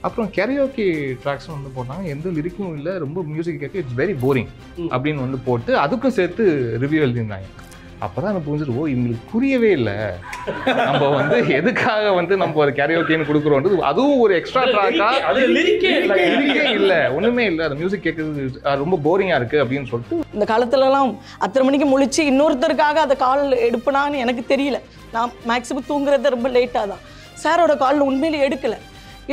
அப்புறம் கெரியோகே ட்ராக்ஸ் வந்து போட்டாங்க, எந்த லிரிக்கும் இல்லை, ரொம்ப மியூசிக் கேட்க இட்ஸ் வெரி போரிங் அப்படின்னு வந்து போட்டு அதுக்கும் சேர்த்து ரிவ்யூ எழுதியிருந்தாங்க. அப்போதான் எனக்கு புரிஞ்சுட்டு, ஓ இவங்களுக்கு புரியவே இல்லை நம்ம வந்து எதுக்காக வந்து நம்ம ஒரு கெரியோகேன்னு கொடுக்குறோன்றது. அதுவும் ஒரு எக்ஸ்ட்ரா ட்ராக்கா லிரிக்கே இல்லை, ஒன்றுமே இல்லை, அந்த மியூசிக் கேட்குறது ரொம்ப போரிங்காக இருக்குது அப்படின்னு சொல்லிட்டு. இந்த காலத்துலலாம் 10 மணிக்கு முழிச்சு இன்னொருத்தருக்காக அதை கால் எடுப்பனான்னு எனக்கு தெரியல. நான் மேக்ஸிமம் தூங்குறது ரொம்ப லேட்டாக தான். சாரோட காலில் உண்மையிலே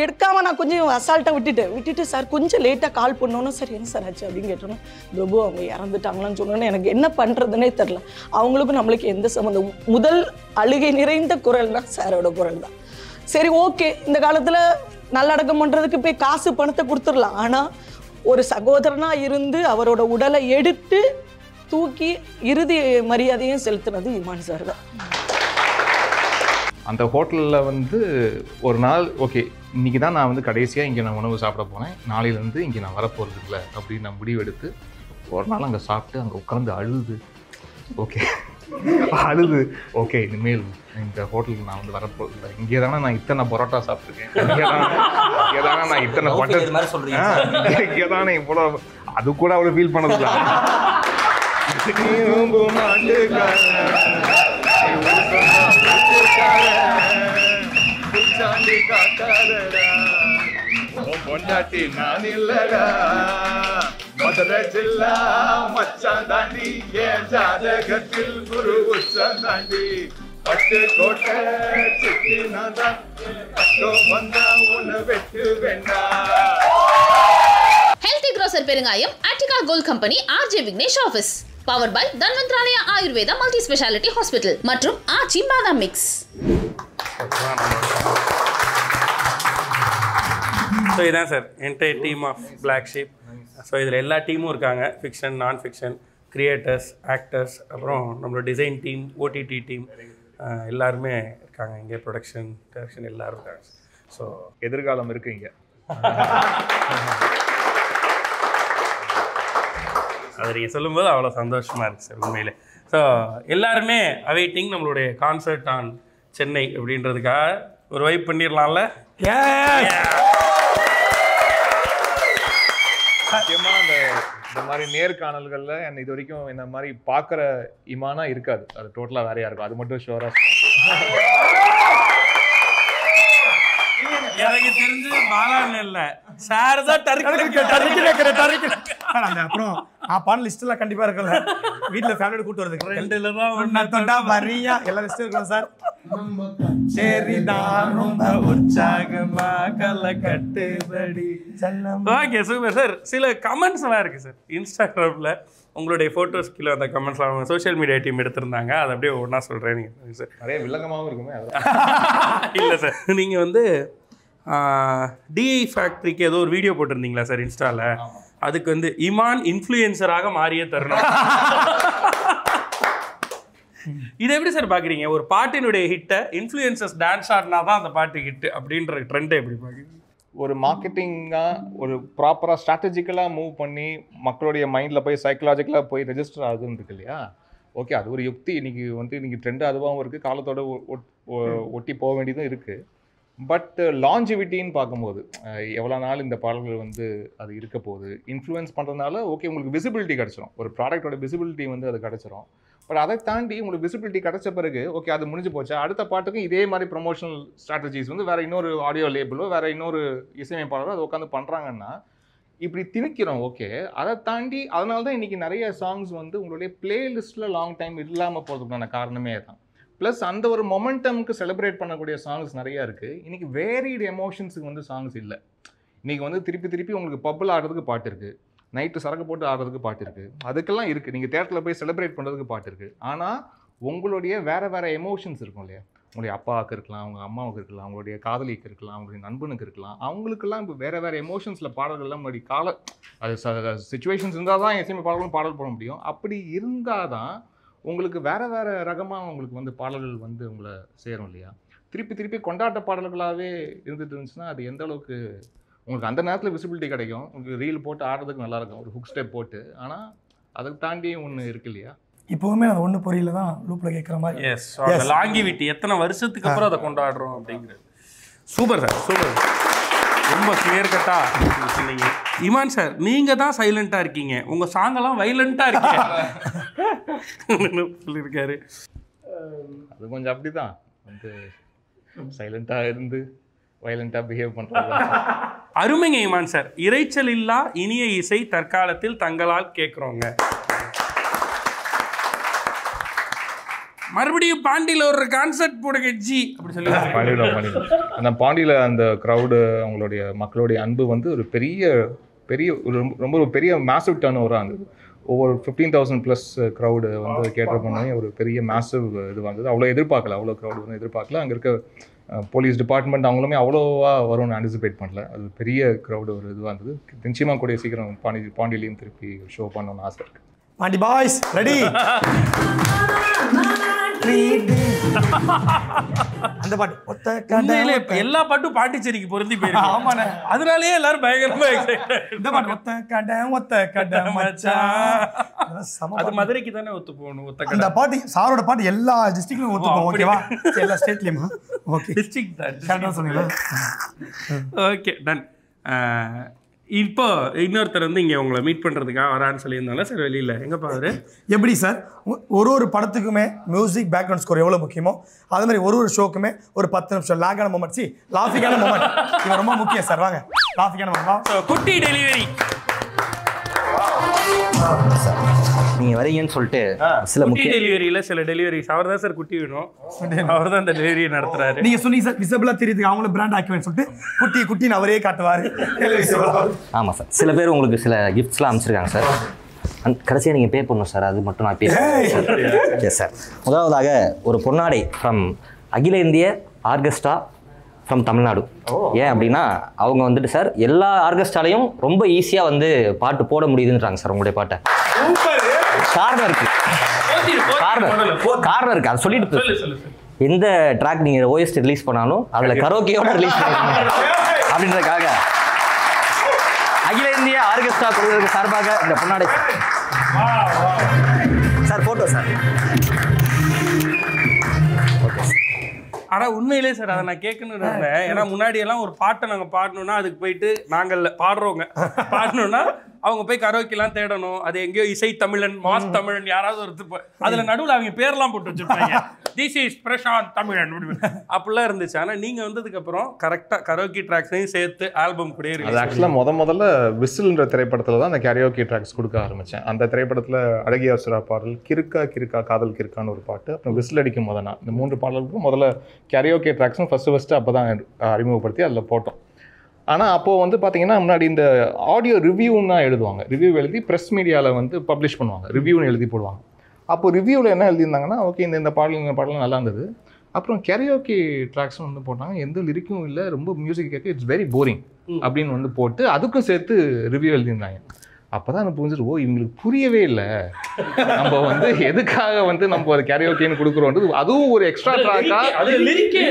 எடுக்காமல் நான் கொஞ்சம் அசால்ட்டாக விட்டுட்டு சார் கொஞ்சம் லேட்டாக கால் பண்ணோன்னு, சார் என்ன சார் ஆச்சு அப்படின்னு கேட்டோன்னா, பிரபு அவங்க இறந்துட்டாங்களான்னு சொன்னோன்னே எனக்கு என்ன பண்ணுறதுனே தெரில. அவங்களுக்கும் நம்மளுக்கு எந்த சம்மந்தம். முதல் அழுகை நிறைந்த குரல்னா சாரோட குரல் தான். சரி ஓகே, இந்த காலத்தில் நல்லடக்கம் பண்ணுறதுக்கு போய் காசு பணத்தை கொடுத்துடலாம். ஆனால் ஒரு சகோதரனாக இருந்து அவரோட உடலை எடுத்து தூக்கி இறுதி மரியாதையும் செலுத்தினது இமான் சார் தான். அந்த ஹோட்டலில் வந்து ஒரு நாள், ஓகே இன்றைக்கி தான் நான் வந்து கடைசியாக இங்கே நான் உணவு சாப்பிட போனேன், நாளையிலேருந்து இங்கே நான் வரப்போகிறது இல்லை அப்படின்னு நான் முடிவெடுத்து ஒரு நாள் அங்கே சாப்பிட்டு அங்கே உட்காந்து அழுது, ஓகே இனிமேல் இந்த ஹோட்டலுக்கு நான் வந்து வரப்போகிறது இல்லை, இங்கே தானே நான் இத்தனை பரோட்டா சாப்பிட்ருக்கேன், இங்கே தானே நான் இத்தனை பட்டர், இங்கே தானே இவ்வளோ, அது கூட அவ்வளோ ஃபீல் பண்ணதில்லை. பொண்டாட்டி நான் இல்லடா, மதுரை ஜில்லா மச்சான் தாண்டி, என் ஜாதகத்தில் குரு உச்சம் தாண்டி, பட்டு கோட்டை சுத்தி நான் தான் வந்தா உன்னை வெட்டு வேண்டாம். ஹெல்தி க்ரோசர் பெருங்காயம் Attica gold company, RJ Vignesh office. Power by Dhanvantralaya Ayurveda multi speciality hospital மற்றும் ஆச்சி பாதாம் மிக்ஸ். ஸோ இதான் sir entire team of black sheep. So இதில் எல்லா டீமும் இருக்காங்க, ஃபிக்ஷன், நான் ஃபிக்ஷன், கிரியேட்டர்ஸ், ஆக்டர்ஸ், அப்புறம் நம்மளோட டிசைன் டீம், ஓடிடி டீம் எல்லாருமே இருக்காங்க இங்கே. ப்ரொடக்ஷன், டைரக்ஷன் எல்லோரும் இருக்காங்க. ஸோ எதிர்காலம் இருக்குது இங்கே. அது நீங்கள் சொல்லும்போது அவ்வளோ சந்தோஷமாக இருக்குது சார் உண்மையிலே. ஸோ எல்லாருமே அவைட்டிங் நம்மளுடைய கான்சர்ட் ஆன் சென்னை அப்படின்றதுக்காக ஒரு வைப் பண்ணிடலாம்ல. முக்கியமாக இந்த மாதிரி நேர்காணல்களில் இது வரைக்கும் இந்த மாதிரி பார்க்குற இமானா இருக்காது, அது டோட்டலாக வேறையாக இருக்கும், அது மட்டும் ஷோராக எனக்கு தெரிஞ்சு பாலான்னு இல்லை, சார் தான் அப்புறம் பான் லிஸ்ட்லாம் கண்டிப்பாக இருக்குல்ல, வீட்டில் ஃபேமிலியோட கூட்டு வரதுக்கு 2 தான் வரியா எல்லா லிஸ்ட்டும் இருக்கலாம் சார். சரி நான் ரொம்ப உற்சாகமா கலை கட்டுபடி. Okay super sir. சில கமெண்ட்ஸ் எல்லாம் இருக்கு சார் இன்ஸ்டாகிராமில், உங்களுடைய ஃபோட்டோஸ் கீழே அந்த கமெண்ட்ஸ்லாம் சோஷியல் மீடியா டீம் எடுத்திருந்தாங்க, அதை அப்படியே ஒன்றா சொல்கிறேன். நீங்கள் சார் நிறைய வில்லங்கமாகவும் இருக்குமே. இல்லை சார், நீங்கள் வந்து டிஐ ஃபேக்ட்ரிக்கு ஏதோ ஒரு வீடியோ போட்டிருந்தீங்களா சார் இன்ஸ்டாவில்? அதுக்கு வந்து இமான் இன்ஃப்ளூயன்சராக மாறிய தருணம். இதை எப்படி சார் பார்க்குறீங்க? ஒரு பாட்டினுடைய ஹிட்டை இன்ஃப்ளூயன்சர்ஸ் டான்ஸ் ஆடினா தான் அந்த பாட்டு ஹிட்டு அப்படின்ற ட்ரெண்டை எப்படி பார்க்குறீங்க? ஒரு மார்க்கெட்டிங்காக ஒரு ப்ராப்பராக ஸ்ட்ராட்டஜிக்கலாக மூவ் பண்ணி மக்களுடைய மைண்டில் போய் சைக்கலாஜிக்கலாக போய் ரெஜிஸ்டர் ஆகுதுன்னு இருக்கு இல்லையா? ஓகே, அது ஒரு யுக்தி. இன்றைக்கி ட்ரெண்டு அதுவாகவும் இருக்குது, காலத்தோட ஒட்டி போக வேண்டியதும் இருக்குது. பட் லாஞ்சிவிட்டின்னு பார்க்கும்போது எவ்வளோ நாள் இந்த பாடல்கள் வந்து அது இருக்க போகுது, இன்ஃப்ளூயன்ஸ் பண்ணுறதுனால ஓகே உங்களுக்கு விசிபிலிட்டி கிடச்சிரும், ஒரு ப்ராடக்டோட விசிபிலிட்டி வந்து அது கிடச்சிரும். பட் அதை தாண்டி உங்களுக்கு விசிபிலிட்டி கிடச்ச பிறகு ஓகே அது முடிஞ்சு போச்சு, அடுத்த பாட்டுக்கும் இதே மாதிரி ப்ரொமோஷனல் ஸ்ட்ராட்டஜிஸ் வந்து வேறு இன்னொரு ஆடியோ லேபிளோ வேறு இன்னொரு இசையமைப்பாளரோ அதை உட்காந்து பண்ணுறாங்கன்னா இப்படி திணிக்கிறோம். ஓகே, அதை தாண்டி அதனால தான் இன்றைக்கி நிறைய சாங்ஸ் வந்து உங்களுடைய பிளேலிஸ்ட்டில் லாங் டைம் இல்லாமல் போகிறதுக்கான காரணமே தான். ப்ளஸ் அந்த ஒரு மொமெண்டமுக்கு செலிப்ரேட் பண்ணக்கூடிய சாங்ஸ் நிறையா இருக்குது. இன்றைக்கி வேரிடு எமோஷன்ஸுக்கு வந்து சாங்ஸ் இல்லை. இன்றைக்கி வந்து திருப்பி உங்களுக்கு பப்பில் ஆடுறதுக்கு பாட்டு இருக்குது, நைட்டு சரக்கு போட்டு ஆடுறதுக்கு பாட்டு இருக்குது, அதுக்கெல்லாம் இருக்குது. நீங்கள் தேட்டரில் போய் செலிப்ரேட் பண்ணுறதுக்கு பாட்டு இருக்குது. ஆனால் உங்களுடைய வேறு எமோஷன்ஸ் இருக்கும் இல்லையா? உங்களுடைய அப்பாவுக்கு இருக்கலாம், அவங்க அம்மாவுக்கு இருக்கலாம், அவங்களுடைய காதலிக்கு இருக்கலாம், அவங்களுடைய நண்பனுக்கு இருக்கலாம், அவங்களுக்கெல்லாம் இப்போ வேறு எமோஷன்ஸில் பாடல்கள்லாம் முன்னாடி அது சுச்சுவேஷன்ஸ் இருந்தால் தான் இசையமை பாடல்களும் பாடல் போட முடியும். அப்படி இருந்தால் தான் உங்களுக்கு வேறு ரகமாக உங்களுக்கு வந்து பாடல்கள் வந்து உங்களை சேரும் இல்லையா? திருப்பி கொண்டாட்ட பாடல்களாகவே இருந்துட்டு இருந்துச்சுன்னா அது எந்த அளவுக்கு உங்களுக்கு அந்த நேரத்தில் விசிபிலிட்டி கிடைக்கும், உங்களுக்கு ரீல் போட்டு ஆடுறதுக்கு நல்லாயிருக்கும், ஒரு ஹுக் ஸ்டெப் போட்டு. ஆனால் அதுக்கு தாண்டி ஒன்று இருக்கு இல்லையா? இப்போவுமே அது ஒன்று புரியல தான் லூப்பில் கேட்குற மாதிரி. எஸ், அந்த லாங்கிவிட்டி எத்தனை வருஷத்துக்கு அப்புறம் அதை கொண்டாடுறோம் அப்படிங்கிறது. Super sir, super. ரொம்ப கிளியர் கட்டா சொன்னீங்க. இமான் சார், நீங்கள் தான் சைலண்ட்டாக இருக்கீங்க, உங்கள் சாங்கெல்லாம் வைலண்ட்டாக இருக்கீங்க சொல்லியிருக்காரு. அது கொஞ்சம் அப்படி தான் வந்து சைலண்ட்டாக இருந்து வைலண்ட்டாக பிஹேவ் பண்ணுறது. அருமைங்க இமான் சார். இறைச்சல் இல்லா இனிய இசை தற்காலத்தில் தங்களால் கேட்குறோங்க. மறுபடியும் பாண்டியில் ஒரு கான்சர்ட் போடுங்க ஜி அப்படி சொல்லி பண்ணிவிடும். அந்த பாண்டியில் அந்த க்ரௌடு அவங்களுடைய மக்களுடைய அன்பு வந்து ஒரு பெரிய ஒரு ரொம்ப ஒரு பெரிய மேசிவ் டர்ன் ஓவராக இருந்தது. ஒவ்வொரு 15,000+ க்ரௌடு வந்து கேட்டர் பண்ணி ஒரு பெரிய மேசிவ் இது வந்தது. அவ்வளோ எதிர்பார்க்கல, அவ்வளோ க்ரௌடு வந்து எதிர்பார்க்கல. அங்கே இருக்க போலீஸ் டிபார்ட்மெண்ட் அவங்களுமே அவ்வளோவா வரும்னு ஆன்டிசிபேட் பண்ணல. அது பெரிய க்ரௌடு ஒரு இதுவாக இருந்தது. நிச்சயமாக கூடிய சீக்கிரம் பாண்டியிலையும் திருப்பி ஷோ பண்ணணும்னு ஆசை இருக்குது. Pandi boys ready. அந்த பாட்டு ஒத்த கண்டையிலே எல்லா பாட்டும் பாண்டிச்சேரிக்கு பொருந்தி போயிருக்கு. ஆமாண்ணே, அதனாலேயே எல்லாரும் பயங்கரமா இந்த பாட்டு ஒத்த கடை மச்சான். அது மதுரைக்கு தானே ஒத்து போகணும். ஒத்த அந்த பாட்டு சாரோட பாட்டு எல்லா டிஸ்ட்ரிக்ட்லயும் ஒத்து போகும். ஓகேவா? எல்லா ஸ்டேட்லயுமா? ஓகே, டிஸ்ட்ரிக்ட் தான். கரெக்டா சொன்னீங்களா? Okay, done. இப்போ இன்னொருத்தர் வந்து இங்கே உங்களை மீட் பண்ணுறதுக்காக வரான்னு சொல்லியிருந்தாலும் சார் வெளியில் எங்கே பாரு எப்படி சார் ஒரு படத்துக்குமே மியூசிக் பேக்ரவுண்ட் ஸ்கோர் எவ்வளோ முக்கியமோ அது மாதிரி ஒரு ஷோக்குமே ஒரு 10 நிமிஷம் லாகான மொமெண்ட், லாஃபிக்கான மொமெண்ட் இது ரொம்ப முக்கியம் சார். வாங்க, லாஃபிக்கான மொமெண்ட். குட்டி டெலிவரி நீங்கள் வரீங்கன்னு சொல்லிட்டு சில முக்கிய டெலிவரியில் சில டெலிவரிஸ் அவர் தான் சார் குட்டி வேணும், அவர் தான் இந்த டெலிவரியை நடத்துறாரு. நீங்கள் சொன்னீங்க சார் விசிபிளாக தெரியுதுக்கு அவங்களும் பிராண்ட் ஆக்குவேன்னு சொல்லிட்டு குட்டின்னு அவரே காட்டுவார். ஆமாம் சார், சில பேர் உங்களுக்கு சில கிஃப்ட்ஸ்லாம் அமைச்சிருக்காங்க சார். கடைசியாக நீங்கள் பே பண்ணணும் சார், அது மட்டும் நான் பே பண்ணுறேன். Yes sir. முதலாவதாக ஒரு பொன்னாடை ஃப்ரம் அகில இந்திய ஆர்கெஸ்ட்ரா ஃப்ரம் தமிழ்நாடு. ஏன் அப்படின்னா அவங்க வந்துட்டு சார் எல்லா ஆர்கெஸ்ட்ராலையும் ரொம்ப ஈஸியாக வந்து பாட்டு போட முடியுதுன்றாங்க சார். உங்களுடைய பாட்டை காரணம் இருக்கு, காரணம் இருக்கு, அதை சொல்லிட்டு எந்த ட்ராக் நீங்கள் ஓஎஸ்டி ரிலீஸ் பண்ணாலும் அதில் கரோக்கியோட ரிலீஸ் பண்ணுங்க அப்படின்றதுக்காக அகில இந்திய ஆர்கெஸ்ட்ரா குழுவிற்கு சார்பாக இந்த பொன்னாடை சார். Photo sir. ஆனால் உண்மையிலே சார் அதை நான் கேட்கணும்னு இருந்தேன். ஏன்னா முன்னாடியெல்லாம் ஒரு பாட்டை நாங்கள் பாடணும்னா அதுக்கு போயிட்டு நாங்கள் பாடுறவங்க பாடணும்னா அவங்க போய் கரோக்கிலாம் தேடணும். அது எங்கேயோ இசை தமிழன், மாஸ் தமிழன் யாராவது ஒருத்தர் அதில் நடுவில் அவங்க பேர்லாம் போட்டு வச்சுருப்பாங்க. திஸ் இஸ் பிரசாந்த் தமிழன் அப்படிலாம் இருந்துச்சு. ஆனால் நீங்கள் வந்ததுக்கப்புறம் கரெக்டாக கரோக்கி ட்ராக்ஸையும் சேர்த்து ஆல்பம் கூட இருக்கு. அது ஆக்சுவலாக முதல்ல விசில்ன்ற திரைப்படத்தில் தான் அந்த கரோக்கி ட்ராக்ஸ் கொடுக்க ஆரம்பித்தேன். அந்த திரைப்படத்தில் அழகிய சுரா பாடல், கிறுக்கா கிறுக்கா காதல் கிறுக்கான்னு ஒரு பாட்டு, அப்புறம் விசில் அடிக்கும் முதனா, இந்த 3 பாடல்களுக்கும் முதல்ல கரோக்கி ட்ராக்ஸும் ஃபஸ்ட்டு அப்போ தான் அறிமுகப்படுத்தி அதில் போட்டோம். ஆனால் அப்போது வந்து பார்த்தீங்கன்னா முன்னாடி இந்த ஆடியோ ரிவ்யூன்னா எழுதுவாங்க, ரிவ்யூ எழுதி ப்ரெஸ் மீடியாவில் வந்து பப்ளிஷ் பண்ணுவாங்க, ரிவ்யூன்னு எழுதி போடுவாங்க. அப்போது ரிவ்யூவில் என்ன எழுதியிருந்தாங்கன்னா, ஓகே இந்த பாடலும் நல்லா இருந்தது, அப்புறம் கரோக்கி ட்ராக்ஸும் வந்து போட்டாங்க, எந்த லிரிக்கும் இல்லை, ரொம்ப மியூசிக் கேட்க இட்ஸ் வெரி போரிங் அப்படின்னு வந்து போட்டு அதுக்கும் சேர்த்து ரிவ்யூ எழுதியிருந்தாங்க. அப்போ தான் எனக்கு புரிஞ்சிட்டு, ஓ இவங்களுக்கு புரியவே இல்லை நம்ம வந்து எதுக்காக வந்து நம்ம ஒரு கரோக்கின்னு கொடுக்குறோன்றது. அதுவும் ஒரு எக்ஸ்ட்ரா ட்ராக்காக லிரிக்கே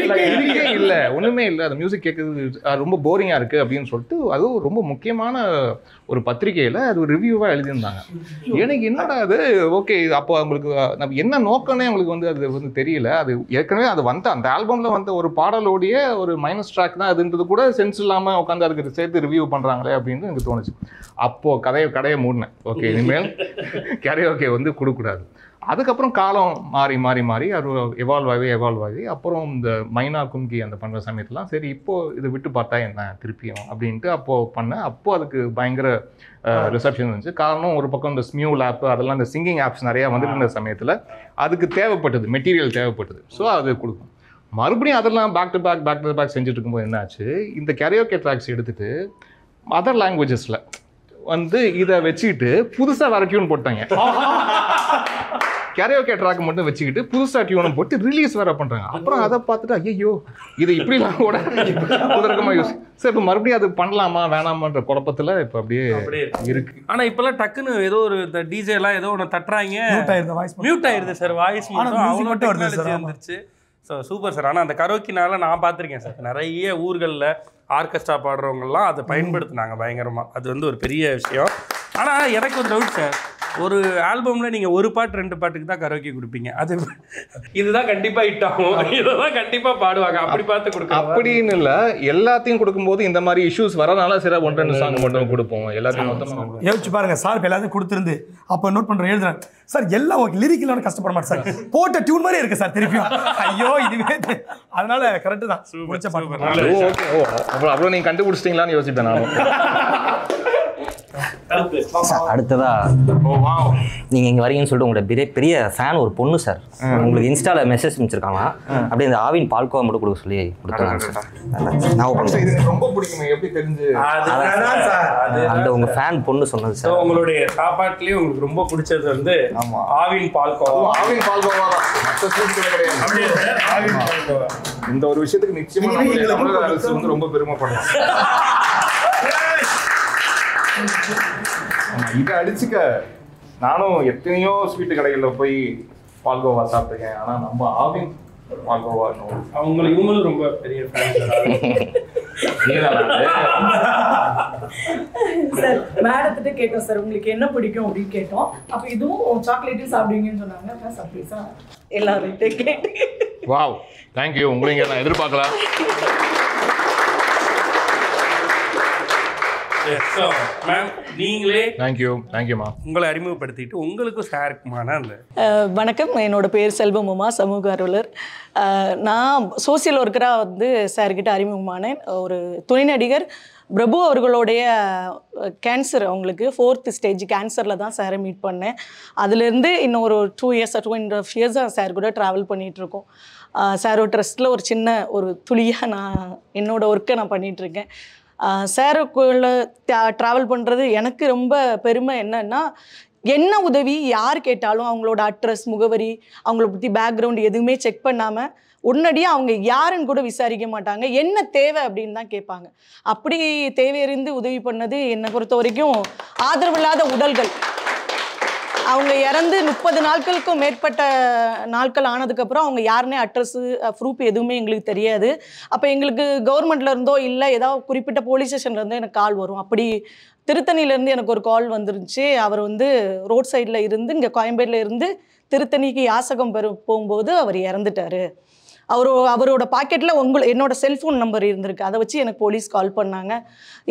இல்லை, ஒன்றுமே இல்லை, அது மியூசிக் கேட்குறது ரொம்ப போரிங்காக இருக்குது அப்படின்னு சொல்லிட்டு அதுவும் ரொம்ப முக்கியமான ஒரு பத்திரிகையில் அது ஒரு ரிவ்யூவாக எழுதியிருந்தாங்க. எனக்கு என்னடா அது, ஓகே அப்போ அவங்களுக்கு நம்ம என்ன நோக்கம்னே அவங்களுக்கு வந்து அது வந்து தெரியல. அது ஏற்கனவே அது வந்து அந்த ஆல்பமில் வந்த ஒரு பாடலோடைய ஒரு மைனஸ் ட்ராக் தான் அதுன்றது கூட சென்ஸ் இல்லாமல் உட்காந்து அதுக்கு சேர்த்து ரிவ்யூ பண்ணுறாங்களே அப்படின்னு எனக்கு தோணுச்சு. அப்போது கடையை மூடினேன். ஓகே இனிமேல் கரோக்கி வந்து கொடுக்கக்கூடாது. அதுக்கப்புறம் காலம் மாறி அது எவால்வ் ஆகி அப்புறம் இந்த மைனா கும்கி அந்த பண்ணுற சமயத்துலாம் சரி இப்போது இது விட்டு பார்த்தா என்ன திருப்பியும் அப்படின்ட்டு அப்போது பண்ணேன். அப்போது அதுக்கு பயங்கர ரிசப்ஷன் இருந்துச்சு. காரணம் ஒரு பக்கம் இந்த ஸ்மியூல் ஆப் அதெல்லாம் இந்த சிங்கிங் ஆப்ஸ் நிறையா வந்துட்டு இருந்த சமயத்தில் அதுக்கு தேவைப்பட்டது, மெட்டீரியல் தேவைப்பட்டது. ஸோ அது கொடுக்கும். மறுபடியும் அதெல்லாம் பேக் டு பேக் செஞ்சுட்டு இருக்கும்போது என்ன ஆச்சு, இந்த கரோக்கி ட்ராக்ஸ் எடுத்துகிட்டு அதர் லாங்குவேஜஸில் வந்து இதை வச்சுக்கிட்டு புதுசாக வேறு டியூன் போட்டாங்க. கரோக்கி ட்ராக் மட்டும் வச்சுக்கிட்டு புதுசாக டியூனை போட்டு ரிலீஸ் வேறு பண்ணுறாங்க. அப்புறம் அதை பார்த்துட்டு ஐயோ இது இப்படிலாம் கூட புதற்கமாக யூஸ் சார் இப்போ மறுபடியும் அது பண்ணலாமா வேணாமான்ற குழப்பத்தில் இப்போ அப்படியே இருக்கு. ஆனால் இப்போல்லாம் டக்குன்னு ஏதோ ஒரு இந்த டிஜேலாம் ஏதோ ஒன்று தட்டுறாங்க, மியூட் ஆயிடுது சார், வாய்ஸ் மட்டும் வந்துருச்சு. So super sir. ஆனால் அந்த கரோக்கினால நான் பார்த்துருக்கேன் சார், நிறைய ஊர்களில் ஆர்கெஸ்ட்ரா பாடுறவங்கலாம் அதை பயன்படுத்தினாங்க பயங்கரமாக. அது வந்து ஒரு பெரிய விஷயம். ஆனால் எனக்கு ஒரு டவுட் சார், ஒரு ஆல்பமில் நீங்கள் ஒரு பாட்டு 2 பாட்டுக்கு தான் கரோக்கி கொடுப்பீங்க. அது இதுதான் கண்டிப்பாக ஹிட் ஆகும், இதெல்லாம் கண்டிப்பாக பாடுவாங்க, அப்படி பார்த்து கொடுக்க. அப்படின்னு இல்லை, எல்லாத்தையும் கொடுக்கும்போது இந்த மாதிரி இஷ்யூஸ் வரனால சில 1-2 சாங் மட்டும் கொடுப்போம். எல்லாத்தையும் மொத்தமாக யோசிச்சு பாருங்க சார். இப்போ எல்லாத்தையும் கொடுத்துருந்து அப்போ நோட் பண்ணுறேன், எழுதுறேன் சார். எல்லாம் உங்களுக்கு லிரிக்கலான கஷ்டப்பட மாட்டேன் சார், போட்ட டியூன் மாதிரி இருக்கு சார் திருப்பியும். ஐயோ இதுவே அதனால கரெக்டு தான். அவ்வளோ நீங்கள் கண்டுபிடிச்சிட்டீங்களான்னு யோசிப்பேன் நானும். அடுத்ததா நீங்க இங்க வரீங்கன்னு சொல்லிட்டு உங்களோட பெரிய ஃபேன் ஒரு பொண்ணு சார் உங்களுக்கு இன்ஸ்டால மெசேஜ் அனுப்பிச்சிருக்காங்க. அப்படியே இந்த ஆவின் பால்கோவா மட்டும் கொடுக்க சொல்லி கொடுத்தாங்க சார். நான் பண்ணுறேன், இது ரொம்ப பிடிக்குமே, எப்படி தெரிஞ்சு? அந்த உங்க ஃபேன் பொண்ணு சொன்னது சார். உங்களுடைய சாப்பாட்டுலயே உங்களுக்கு ரொம்ப பிடிச்சது வந்து ஆவின் பால்கோவா. ஆவின் பால்கோவா தான், மற்ற ஸ்வீட் கிடையாது. ஆவின் பால்கோவா இந்த ஒரு விஷயத்துக்கு நிச்சயமா தமிழக அரசு வந்து ரொம்ப பெருமைப்படும். இதை அடிச்சுக்க நானும் எத்தனையோ ஸ்வீட்டு கடைகளில் போய் பால்கோவா சாப்பிட்டுருக்கேன். ஆனால் நம்ம ஆவின் பால்கோவா இவங்களும் ரொம்ப பெரிய ஃபேன் சார். மேடத்திட்ட கேட்டோம் சார், உங்களுக்கு என்ன பிடிக்கும் அப்படின்னு கேட்டோம். அப்போ இதுவும் சாக்லேட்டும் சாப்பிடுவீங்கன்னு சொன்னாங்க. சர்ப்ரைஸா எல்லார்கிட்ட கேட்டு. Wow, thank you. உங்களைங்க நான் எதிர்பார்க்கல. மேம் நீங்களே தேங்க்யூமா உங்களை அறிமுகப்படுத்திட்டு உங்களுக்கு சாருக்குமான அந்த வணக்கம். என்னோட பேர் செல்வம் உமா, சமூக ஆர்வலர். நான் சோசியல் ஒர்க்கராக வந்து சார்கிட்ட அறிமுகமானேன். ஒரு துணை நடிகர் பிரபு அவர்களுடைய கேன்சர், அவங்களுக்கு 4th ஸ்டேஜ் கேன்சரில் தான் சாரை மீட் பண்ணேன். அதுலேருந்து இன்னும் ஒரு 2.5 இயர்ஸாக சார் கூட ட்ராவல் பண்ணிகிட்ருக்கோம். சாரோட ட்ரஸ்ட்டில் ஒரு சின்ன ஒரு துளியாக நான் என்னோடய ஒர்க்கை நான் பண்ணிகிட்ருக்கேன். சாருக்குள்ள ட்ராவல் பண்ணுறது எனக்கு ரொம்ப பெருமை. என்னன்னா, என்ன உதவி யார் கேட்டாலும் அவங்களோட அட்ரஸ், முகவரி, அவங்கள பற்றி பேக்ரவுண்ட் எதுவுமே செக் பண்ணாமல் உடனடியாக அவங்க யாருன்னு கூட விசாரிக்க மாட்டாங்க. என்ன தேவை அப்படின்னு தான் கேட்பாங்க. அப்படி தேவையறிந்து உதவி பண்ணது என்னை பொறுத்த வரைக்கும் ஆதரவில்லாத உடல்கள். அவங்க இறந்து 30 நாட்களுக்கும் மேற்பட்ட நாட்கள் ஆனதுக்கப்புறம் அவங்க யாருன்னே அட்ரஸு ப்ரூஃப் எதுவுமே எங்களுக்கு தெரியாது. அப்போ எங்களுக்கு கவர்மெண்ட்ல இருந்தோ இல்லை ஏதாவது குறிப்பிட்ட போலீஸ் ஸ்டேஷன்ல இருந்தோ எனக்கு கால் வரும். அப்படி திருத்தணியிலேருந்து எனக்கு ஒரு கால் வந்துருந்துச்சு. அவர் வந்து ரோட் சைடில் இருந்து இங்கே கோயம்பேட்டில் இருந்து திருத்தணிக்கு யாசகம் போகும்போது அவர் இறந்துட்டாரு. அவரோட பாக்கெட்டில் என்னோட செல்ஃபோன் நம்பர் இருந்திருக்கு. அதை வச்சு எனக்கு போலீஸ் கால் பண்ணாங்க.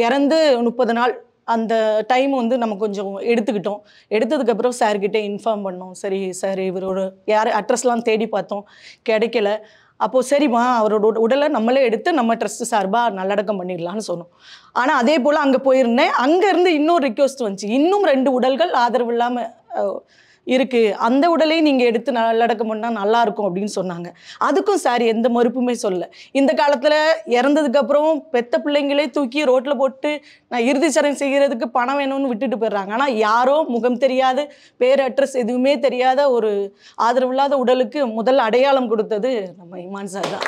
இறந்து 30 நாள் அந்த டைம் வந்து நம்ம கொஞ்சம் எடுத்துக்கிட்டோம். எடுத்ததுக்கப்புறம் சார்கிட்ட இன்ஃபார்ம் பண்ணோம். சரி சார், இவரோட யார் அட்ரஸ்லாம் தேடி பார்த்தோம், கிடைக்கல. அப்போது சரிம்மா, அவரோட உடலை நம்மளே எடுத்து நம்ம ட்ரஸ்ட்டு சார்பாக நல்லடக்கம் பண்ணிடலான்னு சொன்னோம். ஆனால் அதே போல் அங்கே போயிருந்தேன். அங்கேருந்து இன்னொரு ரிக்வெஸ்ட் வந்துச்சு, இன்னும் 2 உடல்கள் ஆதரவு இல்லாமல் இருக்குது, அந்த உடலையும் நீங்கள் எடுத்து நல்லடக்கம் பண்ணால் நல்லாயிருக்கும் அப்படின்னு சொன்னாங்க. அதுக்கும் சார் எந்த மறுப்புமே சொல்ல. இந்த காலத்தில் இறந்ததுக்கப்புறம் பெத்த பிள்ளைங்களே தூக்கி ரோட்டில் போட்டு நான் இறுதிச்சடங்கு செய்கிறதுக்கு பணம் வேணும்னு விட்டுட்டு போயிடுறாங்க. ஆனால் யாரோ முகம் தெரியாத, பேர் அட்ரஸ் எதுவுமே தெரியாத ஒரு ஆதரவில்லாத உடலுக்கு முதல் அடையாளம் கொடுத்தது நம்ம இமான் சார் தான்.